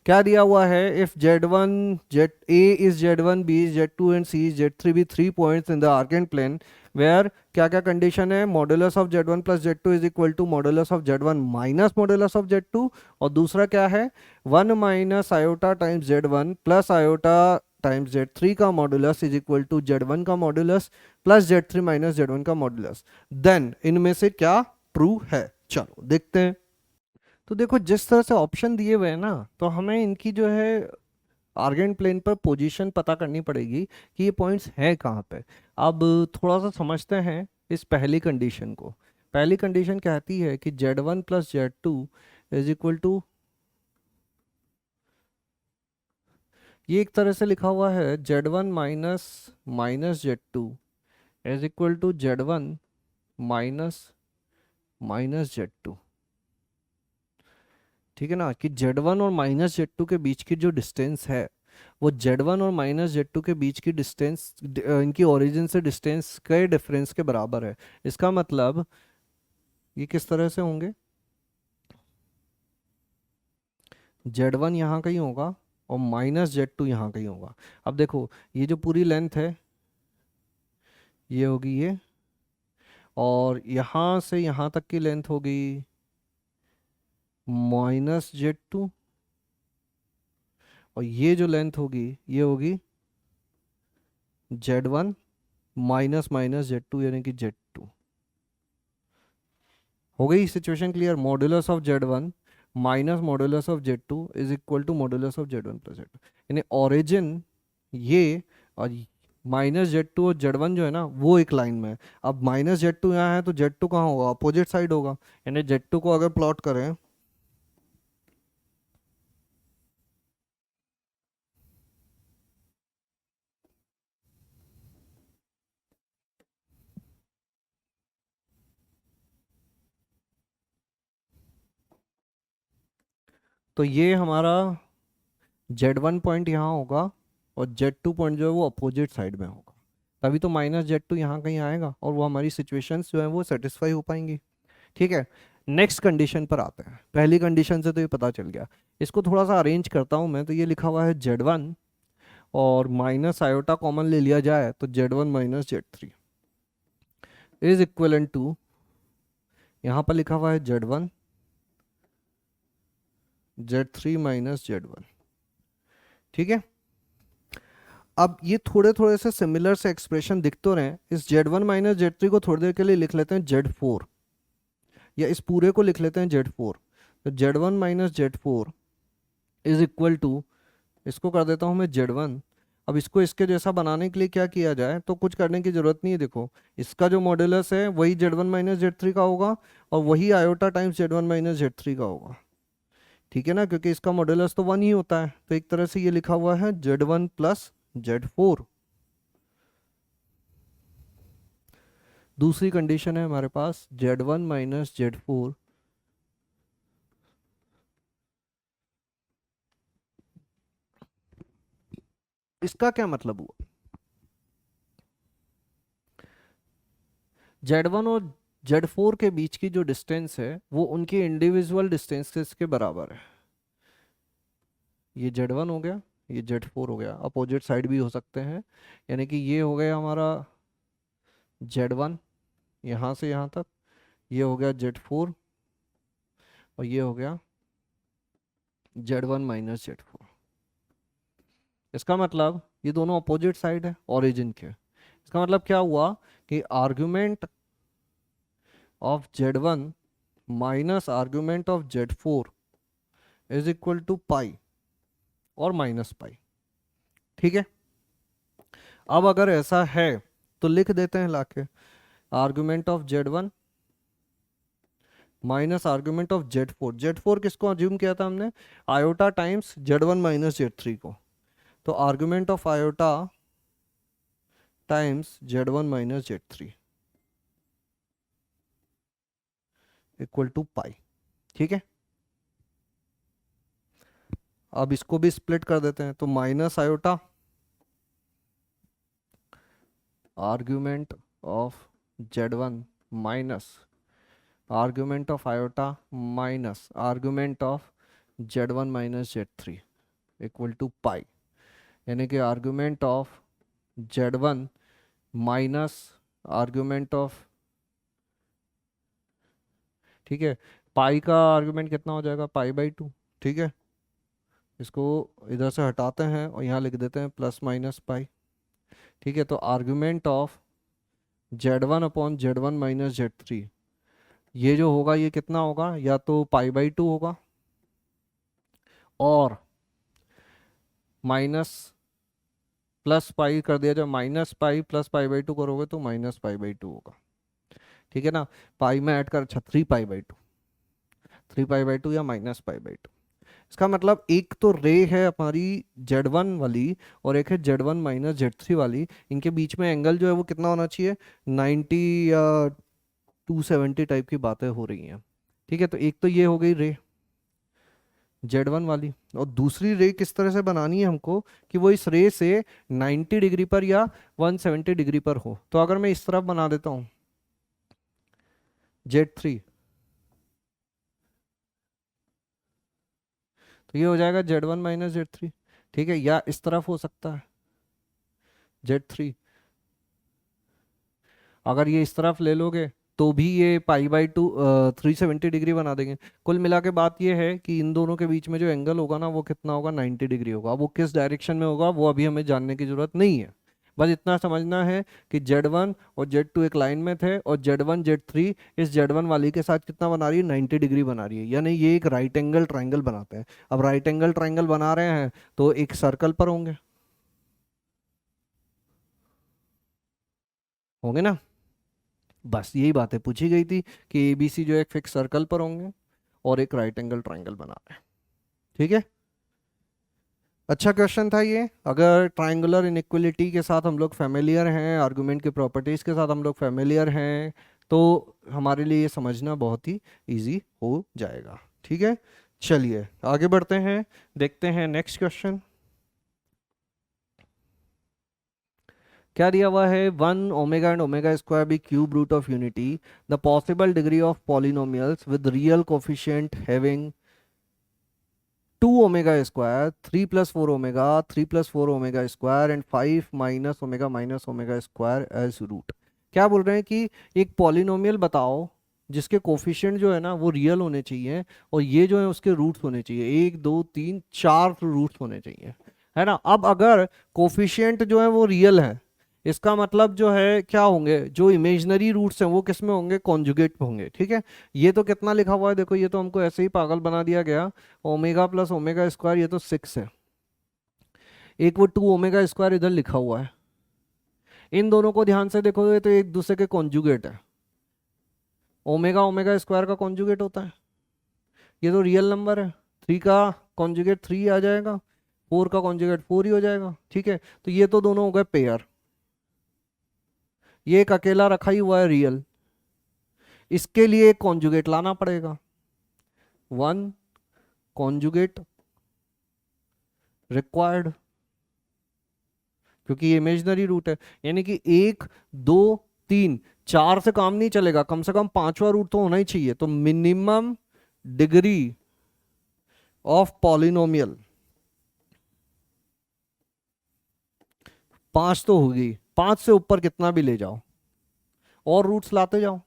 [SPEAKER 1] क्या दिया हुआ है। If Z1 Z A is Z1 B is Z2 and C is Z3 be 3 points in the arcane plane where क्या क्या कंडीशन है, modulus of Z1 plus Z2 is equal to modulus of Z1 minus modulus of Z2, और दूसरा क्या है, 1 minus iota times Z1 plus iota times Z3 का modulus is equal to Z1 का modulus plus Z3 minus Z1 का modulus. Then इनमें से क्या ट्रू है, चलो देखते हैं। तो देखो जिस तरह से ऑप्शन दिए हुए हैं ना, तो हमें इनकी जो है आर्गेंट प्लेन पर पोजीशन पता करनी पड़ेगी कि ये पॉइंट्स हैं कहाँ पे। अब थोड़ा सा समझते हैं इस पहली कंडीशन को। पहली कंडीशन कहती है कि Z1 plus Z2 is equal to ये एक तरह से लिखा हुआ है Z1 minus minus Z2 is equal to Z1 minus minus Z2। ठीक है ना, कि Z1 और माइनस Z2 के बीच की जो डिस्टेंस है वो Z1 और माइनस Z2 के बीच की डिस्टेंस इनकी ओरिजिन से डिस्टेंस के डिफरेंस के बराबर है। इसका मतलब ये किस तरह से होंगे, Z1 यहाँ कहीं होगा और माइनस Z2 यहाँ कहीं होगा। अब देखो ये जो पूरी लेंथ है ये होगी ये, और यहाँ से यहाँ तक की लेंथ होगी -Z2, और ये जो लेंथ होगी ये होगी Z1 माइनस माइनस Z2 यानी कि Z2। हो गई situation clear? Modulus of Z1 minus modulus of Z2 is equal to modulus of Z1 plus Z2, यानी ओरिजिन ये, और -Z2 और Z1 जो है ना वो एक लाइन में है। अब -Z2 यहाँ है तो Z2 कहाँ होगा, अपोजिट साइड होगा। यानी Z2 को अगर प्लॉट करें तो ये हमारा Z1 पॉइंट यहाँ होगा और Z2 पॉइंट जो है वो अपोजिट साइड में होगा, तभी तो -Z2 यहाँ कहीं आएगा और वो हमारी सिचुएशंस जो है वो सेटिस्फाई हो पाएंगी। ठीक है, नेक्स्ट कंडीशन पर आते हैं। पहली कंडीशन से तो ये पता चल गया, इसको थोड़ा सा अरेंज करता हूँ मैं। तो ये लिखा हुआ है Z1 और माइनस आयोटा कॉमन ले लिया जाए तो Z1 minus Z3 is equal to, यहाँ पर लिखा हुआ है Z1 Z3 माइनस Z1। ठीक है, अब ये थोड़े थोड़े से सिमिलर से एक्सप्रेशन दिख तो रहे हैं। इस Z1 माइनस Z3 को थोड़ी देर के लिए लिख लेते हैं Z4, या इस पूरे को लिख लेते हैं Z4। तो Z1 minus Z4 is equal to, इसको कर देता हूँ मैं Z1। अब इसको इसके जैसा बनाने के लिए क्या किया जाए, तो कुछ करने की जरूरत नहीं है। देखो इसका जो मॉड्यूलस है वही Z1 माइनस Z3 का होगा और वही iota times Z1 minus Z3 का होगा। ठीक है ना, क्योंकि इसका मॉड्यूलस तो 1 ही होता है। तो एक तरह से ये लिखा हुआ है Z1 प्लस Z4। दूसरी कंडीशन है हमारे पास Z1 माइनस Z4 इसका क्या मतलब हुआ, Z1 और Z4 के बीच की जो डिस्टेंस है वो उनकी इंडिविजुअल डिस्टेंसेस के बराबर है। ये Z1 हो गया, ये Z4 हो गया, अपोजिट साइड भी हो सकते हैं। यानी कि ये हो गया हमारा Z1 यहाँ से यहाँ तक, ये हो गया Z4 और ये हो गया Z1 माइनस Z4। इसका मतलब ये दोनों अपोजिट साइड है ओरिजिन के। इसका मतलब क्या हुआ कि argument of Z1 minus argument of Z4 is equal to pi और माइनस पाई। ठीक है, अब अगर ऐसा है तो लिख देते हैं लाके argument of Z1 minus argument of Z4 किसको अज्यूम किया था हमने, iota times Z1 minus Z3 को। तो argument of iota times Z1 minus Z3 equal to pi. ठीक है, अब इसको भी स्प्लिट कर देते हैं। तो minus iota argument of Z1 minus argument of iota minus argument of Z1 minus Z3 equal to pi. यानी कि argument of Z1 minus argument of, ठीक है, पाई का आर्ग्यूमेंट कितना हो जाएगा, पाई/2। ठीक है, इसको इधर से हटाते हैं और यहाँ लिख देते हैं प्लस माइनस पाई। ठीक है, तो argument of Z1 upon Z1 minus Z3 ये जो होगा ये कितना होगा, या तो पाई/2 होगा और माइनस प्लस पाई कर दिया जाए, माइनस पाई प्लस पाई/2 करोगे तो माइनस पाई/2 होगा। ठीक है ना, पाई में ऐड कर, अच्छा 3 पाई/2, 3 पाई/2 या माइनस पाई/2। इसका मतलब एक तो रे है हमारी Z1 वाली और एक है Z1 माइनस Z3 वाली, इनके बीच में एंगल जो है वो कितना होना चाहिए, 90 या 270 टाइप की बातें हो रही हैं। ठीक है, तो एक तो ये हो गई रे Z1 वाली, और दूसरी रे किस तरह से बनानी है हमको कि वो इस रे से 90 डिग्री पर या 170 डिग्री पर हो। तो अगर मैं इस तरफ बना देता हूँ Z3, तो ये हो जाएगा Z1 माइनस Z3। ठीक है, या इस तरफ हो सकता है Z3, अगर ये इस तरफ ले लोगे तो भी ये पाई/2 370 डिग्री बना देंगे। कुल मिला के बात ये है कि इन दोनों के बीच में जो एंगल होगा ना वो कितना होगा, 90 डिग्री होगा। वो किस डायरेक्शन में होगा वो अभी हमें जानने की जरूरत नहीं है, बस इतना समझना है कि Z1 और Z2 एक लाइन में थे और Z1 Z3 इस Z1 वाली के साथ कितना बना रही है, 90 डिग्री बना रही है, यानी ये एक राइट एंगल ट्राइंगल बनाते हैं। अब राइट एंगल ट्राइंगल बना रहे हैं तो एक सर्कल पर होंगे, होंगे ना। बस यही बातें पूछी गई थी कि ABC जो है एक फिक्स सर्कल पर होंगे और एक राइट एंगल ट्राइंगल बना रहे हैं। ठीक है, अच्छा क्वेश्चन था ये। अगर ट्राइंगुलर इनइक्वलिटी के साथ हम लोग फेमिलियर हैं, आर्गुमेंट की प्रॉपर्टीज के साथ हम लोग फेमिलियर हैं, तो हमारे लिए ये समझना बहुत ही इजी हो जाएगा। ठीक है, चलिए आगे बढ़ते हैं, देखते हैं नेक्स्ट क्वेश्चन क्या दिया हुआ है। 1 omega and omega square be cube root of unity, the possible degree of polynomials with real coefficient having 2 omega square, 3 + 4 omega, 3 + 4 omega square and 5 minus omega square as root. क्या बोल रहे हैं कि एक पॉलिनोमियल बताओ जिसके कोफिशिएंट जो है ना वो रियल होने चाहिए और ये जो है उसके रूट्स होने चाहिए, 1 2 3 4 रूट्स होने चाहिए, है ना। अब अगर कोफिशिएंट जो है वो रियल है, इसका मतलब जो है क्या होंगे, जो इमेजनरी रूट्स हैं वो किस में होंगे, कॉन्जुगेट होंगे। ठीक है, ये तो कितना लिखा हुआ है देखो, ये तो हमको ऐसे ही पागल बना दिया गया, ओमेगा प्लस ओमेगा स्क्वायर, ये तो 6 है, एक वो 2 ओमेगा स्क्वायर इधर लिखा हुआ है। इन दोनों को ध्यान से देखोगे तो एक दूसरे के कॉन्जुगेट है, ओमेगा ओमेगा स्क्वायर का कॉन्जुगेट होता है, ये तो रियल नंबर है, 3 का कॉन्जुगेट 3 आ जाएगा, 4 का कॉन्जुगेट 4 ही हो जाएगा। ठीक है, तो ये तो दोनों हो गए पेयर, ये एक अकेला रखा ही हुआ है रियल, इसके लिए एक कॉन्जुगेट लाना पड़ेगा, 1 कॉन्जुगेट रिक्वायर्ड, क्योंकि ये इमेजनरी रूट है। यानी कि 1 2 3 4 से काम नहीं चलेगा, कम से कम पांचवा रूट तो होना ही चाहिए। तो मिनिमम डिग्री ऑफ पॉलिनोमियल 5 तो होगी, 5 से ऊपर कितना भी ले जाओ और रूट्स लाते जाओ।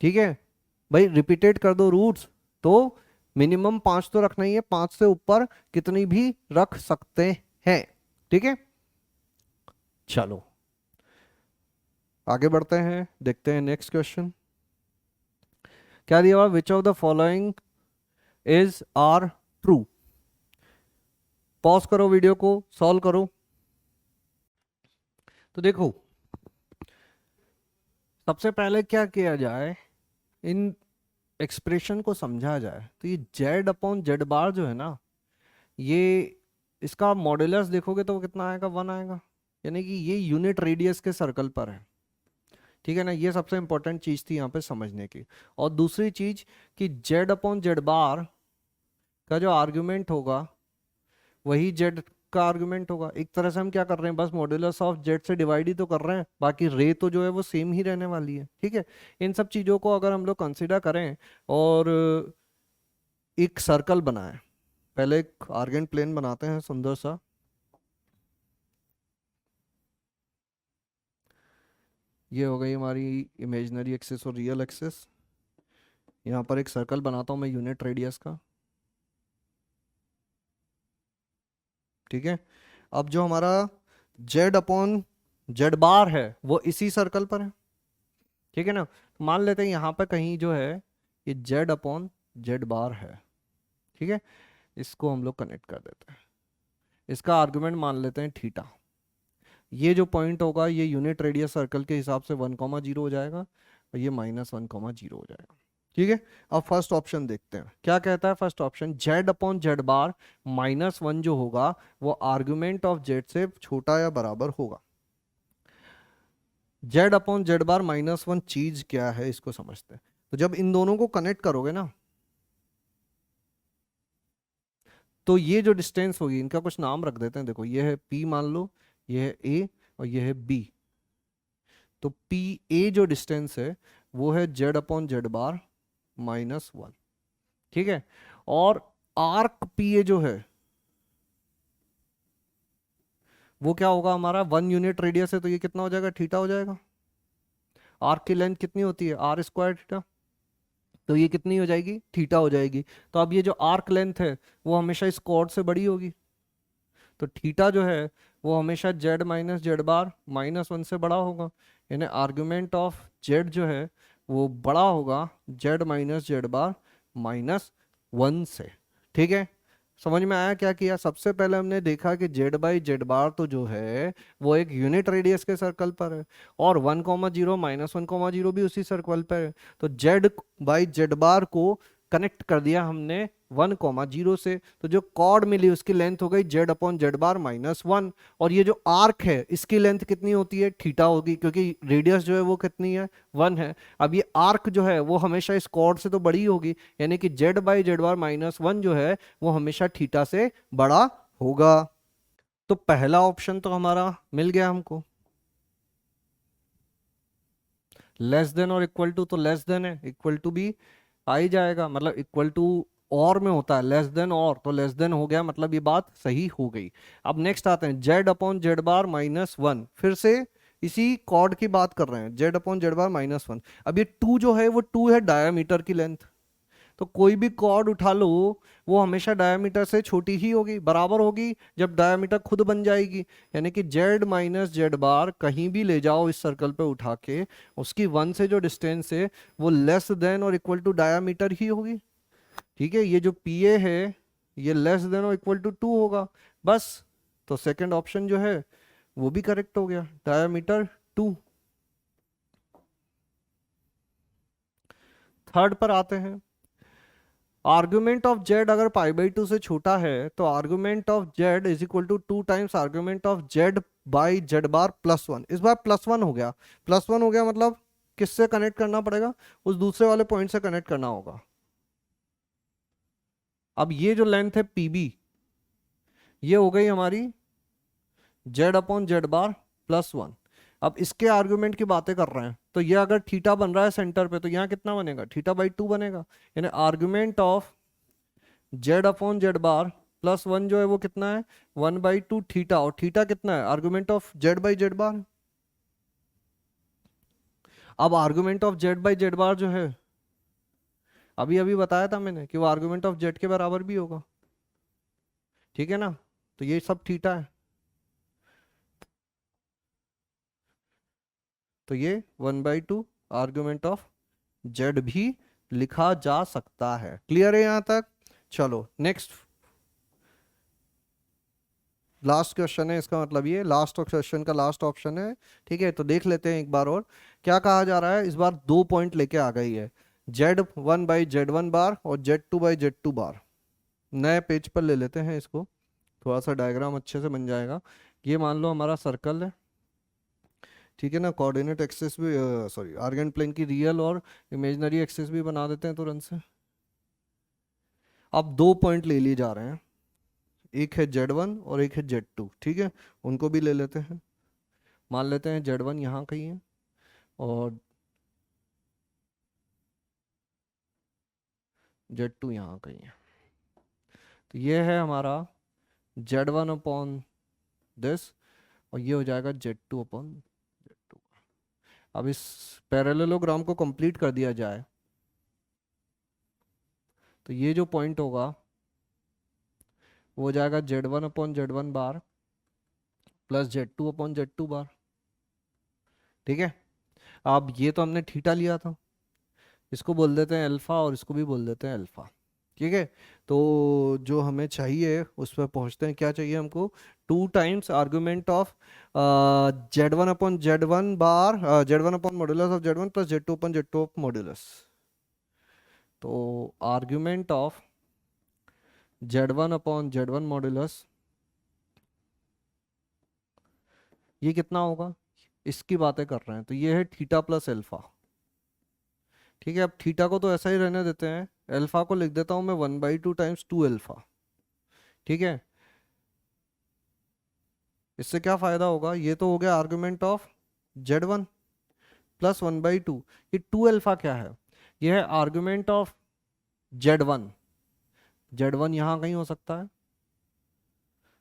[SPEAKER 1] ठीक है भाई, रिपीटेड कर दो रूट्स, तो मिनिमम 5 तो रखना ही है, 5 से ऊपर कितनी भी रख सकते हैं। ठीक है, चलो आगे बढ़ते हैं, देखते हैं नेक्स्ट क्वेश्चन क्या दिया हुआ, which of the following is are true. Pause करो वीडियो को, सॉल्व करो। तो देखो, सबसे पहले क्या किया जाए, इन एक्सप्रेशन को समझा जाए। तो ये Z/Z बार जो है ना, ये इसका मॉड्यूलस देखोगे तो वो कितना आएगा, 1 आएगा, यानी कि ये यूनिट रेडियस के सर्कल पर है। ठीक है ना, ये सबसे इंपॉर्टेंट चीज थी यहाँ पे समझने की। और दूसरी चीज कि Z/Z बार का जो आर्ग्यूमेंट होगा वही Z का आर्गुमेंट होगा। एक तरह से हम क्या कर रहे हैं, बस मॉड्यूलस ऑफ Z से डिवाइड ही तो कर रहे हैं, बाकी रे तो जो है वो सेम ही रहने वाली है। ठीक है, इन सब चीज़ों को अगर हम लोग कंसिडर करें और एक सर्कल बनाएं, पहले एक आर्गेंट प्लेन बनाते हैं सुंदर सा, ये हो गई हमारी इमेजिनरी एक्सिस और रियल एक्सिस। यहाँ पर एक सर्कल बनाता हूँ मैं यूनिट रेडियस का। ठीक है, अब जो हमारा Z/Z बार है वो इसी सर्कल पर है। ठीक है ना, तो मान लेते हैं यहाँ पे कहीं जो है ये Z/Z बार है। ठीक है, इसको हम लोग कनेक्ट कर देते हैं, इसका आर्गुमेंट मान लेते हैं थीटा। ये जो पॉइंट होगा ये यूनिट रेडियस सर्कल के हिसाब से 1,0 हो जाएगा और ये -1,0 हो जाएगा। ठीक है, अब फर्स्ट ऑप्शन देखते हैं क्या कहता है। First option Z upon Z bar minus one जो होगा वो आर्ग्यूमेंट ऑफ जेड से छोटा या बराबर होगा। Z upon Z bar minus one चीज क्या है इसको समझते हैं। तो जब इन दोनों को कनेक्ट करोगे ना, तो ये जो डिस्टेंस होगी इनका कुछ नाम रख देते हैं। देखो ये है पी मान लो, ये है ए और ये है बी। तो पी ए जो डिस्टेंस है वो है Z upon Z bar minus one. ठीक है, और आर्क पी ए जो है वो क्या होगा हमारा, 1 यूनिट रेडियस है तो ये कितना हो जाएगा, थीटा हो जाएगा। आर्क की लेंथ कितनी होती है, आर स्क्वायर थीटा, तो ये कितनी हो जाएगी, थीटा हो जाएगी। तो अब ये जो आर्क लेंथ है वो हमेशा इस कॉर्ड से बड़ी होगी, तो थीटा जो है वो हमेशा Z minus Z bar minus one से बड़ा होगा। यानी आर्ग्यूमेंट ऑफ जेड जो है वो बड़ा होगा Z minus Z bar minus one से। ठीक है, समझ में आया क्या किया। सबसे पहले हमने देखा कि जेड बाई जेड बार तो जो है वो एक यूनिट रेडियस के सर्कल पर है, और 1,0 माइनस 1,0 भी उसी सर्कल पर है। तो जेड बाई जेड बार को कनेक्ट कर दिया हमने 1,0 से, तो जो कॉर्ड मिली उसकी लेंथ हो गई Z upon Z bar minus one. और ये जो आर्क है इसकी लेंथ कितनी होती है, थीटा होगी, क्योंकि रेडियस जो है वो कितनी है, वन है। अब ये आर्क जो है वो हमेशा इस कॉर्ड से तो बड़ी होगी, यानी कि Z by Z bar minus one जो है वो हमेशा थीटा से बड़ा होगा। तो पहला ऑप्शन तो हमारा मिल गया हमको, लेस देन और इक्वल टू, तो लेस देन है, इक्वल टू भी आ ही जाएगा, मतलब इक्वल टू और में होता है लेस देन, और तो लेस देन हो गया, मतलब ये बात सही हो गई। अब नेक्स्ट आते हैं Z upon Z bar minus one, फिर से इसी कॉर्ड की बात कर रहे हैं, Z upon Z bar minus one. अब ये टू जो है वो टू है डायमीटर की लेंथ, तो कोई भी कॉर्ड उठा लो वो हमेशा डायमीटर से छोटी ही होगी, बराबर होगी जब डायमीटर खुद बन जाएगी। यानी कि जेड माइनस जेड बार कहीं भी ले जाओ इस सर्कल पे उठा के, उसकी वन से जो डिस्टेंस है वो लेस देन और इक्वल टू डायमीटर ही होगी। ठीक है, ये जो पी ए है ये लेस देन और इक्वल टू टू होगा बस। तो सेकंड ऑप्शन जो है वो भी करेक्ट हो गया, डायमीटर टू। थर्ड पर आते हैं, आर्गुमेंट ऑफ जेड अगर पाई बाई टू से छोटा है तो argument of z is equal to two times argument of Z by Z bar plus one. इस बार प्लस वन हो गया, प्लस वन हो गया मतलब किससे कनेक्ट करना पड़ेगा, उस दूसरे वाले पॉइंट से कनेक्ट करना होगा। अब ये जो लेंथ है पीबी ये हो गई हमारी Z upon Z bar plus one. अब इसके आर्गुमेंट की बातें कर रहे हैं, तो ये अगर थीटा बन रहा है सेंटर पे तो यहाँ कितना बनेगा, थीटा बाई टू बनेगा। यानी argument of Z upon Z bar plus one जो है वो कितना है, वन बाई टू थीटा, और थीटा कितना है, argument of Z by Z bar. अब argument of Z by Z bar जो है अभी अभी बताया था मैंने कि वो आर्गुमेंट ऑफ जेड के बराबर भी होगा। ठीक है ना, तो ये सब थीटा है, तो ये one by to argument of Z भी लिखा जा सकता है। क्लियर है यहां तक। चलो नेक्स्ट, लास्ट क्वेश्चन है, इसका मतलब ये लास्ट क्वेश्चन का लास्ट ऑप्शन है। ठीक है, तो देख लेते हैं एक बार और क्या कहा जा रहा है। इस बार दो पॉइंट लेके आ गई है, Z one by Z one bar और Z two by Z two bar. नए पेज पर ले लेते हैं इसको, थोड़ा सा डायग्राम अच्छे से बन जाएगा। ये मान लो हमारा सर्कल है, ठीक है ना, कोऑर्डिनेट एक्सिस भी, सॉरी आर्गन प्लेन की रियल और इमेजिनरी एक्सिस भी बना देते हैं तुरंत से। अब दो पॉइंट ले लिए जा रहे हैं, एक है Z1 और एक है Z2। ठीक है, उनको भी ले लेते हैं। मान लेते हैं Z1 यहाँ कहीं है और Z2 यहाँ कहीं है। तो ये है हमारा Z1 अपॉन दिस, और ये हो जाएगा Z2 अपॉन Z2। अब इस पैरेललोग्राम को कंप्लीट कर दिया जाए तो ये जो पॉइंट होगा वो हो जाएगा Z1 अपॉन Z1 बार प्लस Z2 अपॉन Z2 बार। ठीक है, अब ये तो हमने थीटा लिया था, इसको बोल देते हैं अल्फा और इसको भी बोल देते हैं अल्फा। ठीक है, तो जो हमें चाहिए उस पर पहुंचते हैं। क्या चाहिए हमको, two times argument of Z1 upon Z1 bar, Z1 upon modulus of Z1 plus Z2 upon Z2 of modulus. तो argument of Z1 upon Z1 modulus ये कितना होगा, इसकी बातें कर रहे हैं, तो ये है थीटा प्लस एल्फा। ठीक है, अब थीटा को तो ऐसा ही रहने देते हैं, एल्फा को लिख देता हूं मैं 1/2 टाइम्स 2 एल्फा। ठीक है, इससे क्या फायदा होगा, ये तो हो गया आर्गुमेंट ऑफ Z1 प्लस 1/2। ये 2 एल्फा क्या है, ये है आर्गुमेंट ऑफ Z1। Z1 यहाँ कहीं हो सकता है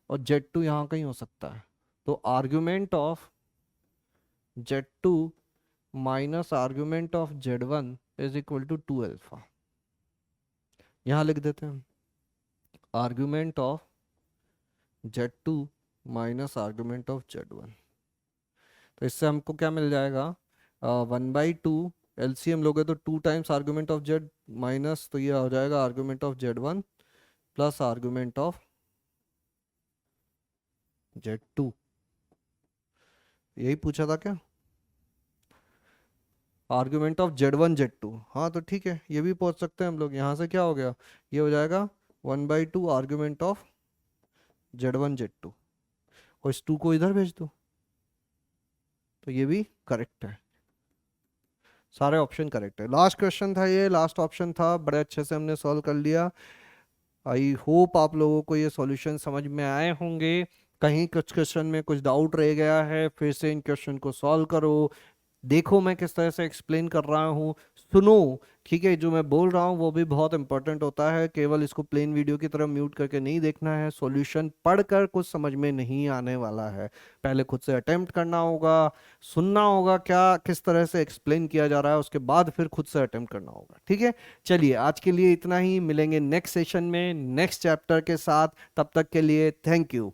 [SPEAKER 1] और Z2 यहाँ कहीं हो सकता है, तो argument of Z2 minus argument of Z1 is equal to 2 alpha. यहाँ लिख देते हैं argument of Z2 minus argument of Z1। तो इससे हमको क्या मिल जाएगा, 1/2 एलसीएम लोगे तो 2 times argument of Z minus, तो ये हो जाएगा argument of Z1 plus argument of Z2। यही पूछा था क्या, आर्गुमेंट ऑफ Z1 Z2। हाँ तो ठीक है, ये भी पहुंच सकते हैं हम लोग। यहाँ से क्या हो गया, ये हो जाएगा 1/2 आर्गुमेंट ऑफ Z1 Z2, और इस 2 को इधर भेज दो, तो ये भी करेक्ट है, सारे ऑप्शन करेक्ट है। लास्ट क्वेश्चन था ये, लास्ट ऑप्शन था, बड़े अच्छे से हमने सॉल्व कर लिया। आई होप आप लोगों को ये सॉल्यूशन समझ में आए होंगे। कहीं कुछ क्वेश्चन में कुछ डाउट रह गया है, फिर से इन क्वेश्चन को सॉल्व करो, देखो मैं किस तरह से एक्सप्लेन कर रहा हूँ, सुनो। ठीक है, जो मैं बोल रहा हूँ वो भी बहुत इंपॉर्टेंट होता है, केवल इसको प्लेन वीडियो की तरह म्यूट करके नहीं देखना है। सॉल्यूशन पढ़कर कुछ समझ में नहीं आने वाला है, पहले खुद से अटेम्प्ट करना होगा, सुनना होगा क्या किस तरह से एक्सप्लेन किया जा रहा है, उसके बाद फिर खुद से अटेम्प्ट करना होगा। ठीक है, चलिए आज के लिए इतना ही, मिलेंगे नेक्स्ट सेशन में नेक्स्ट चैप्टर के साथ, तब तक के लिए थैंक यू।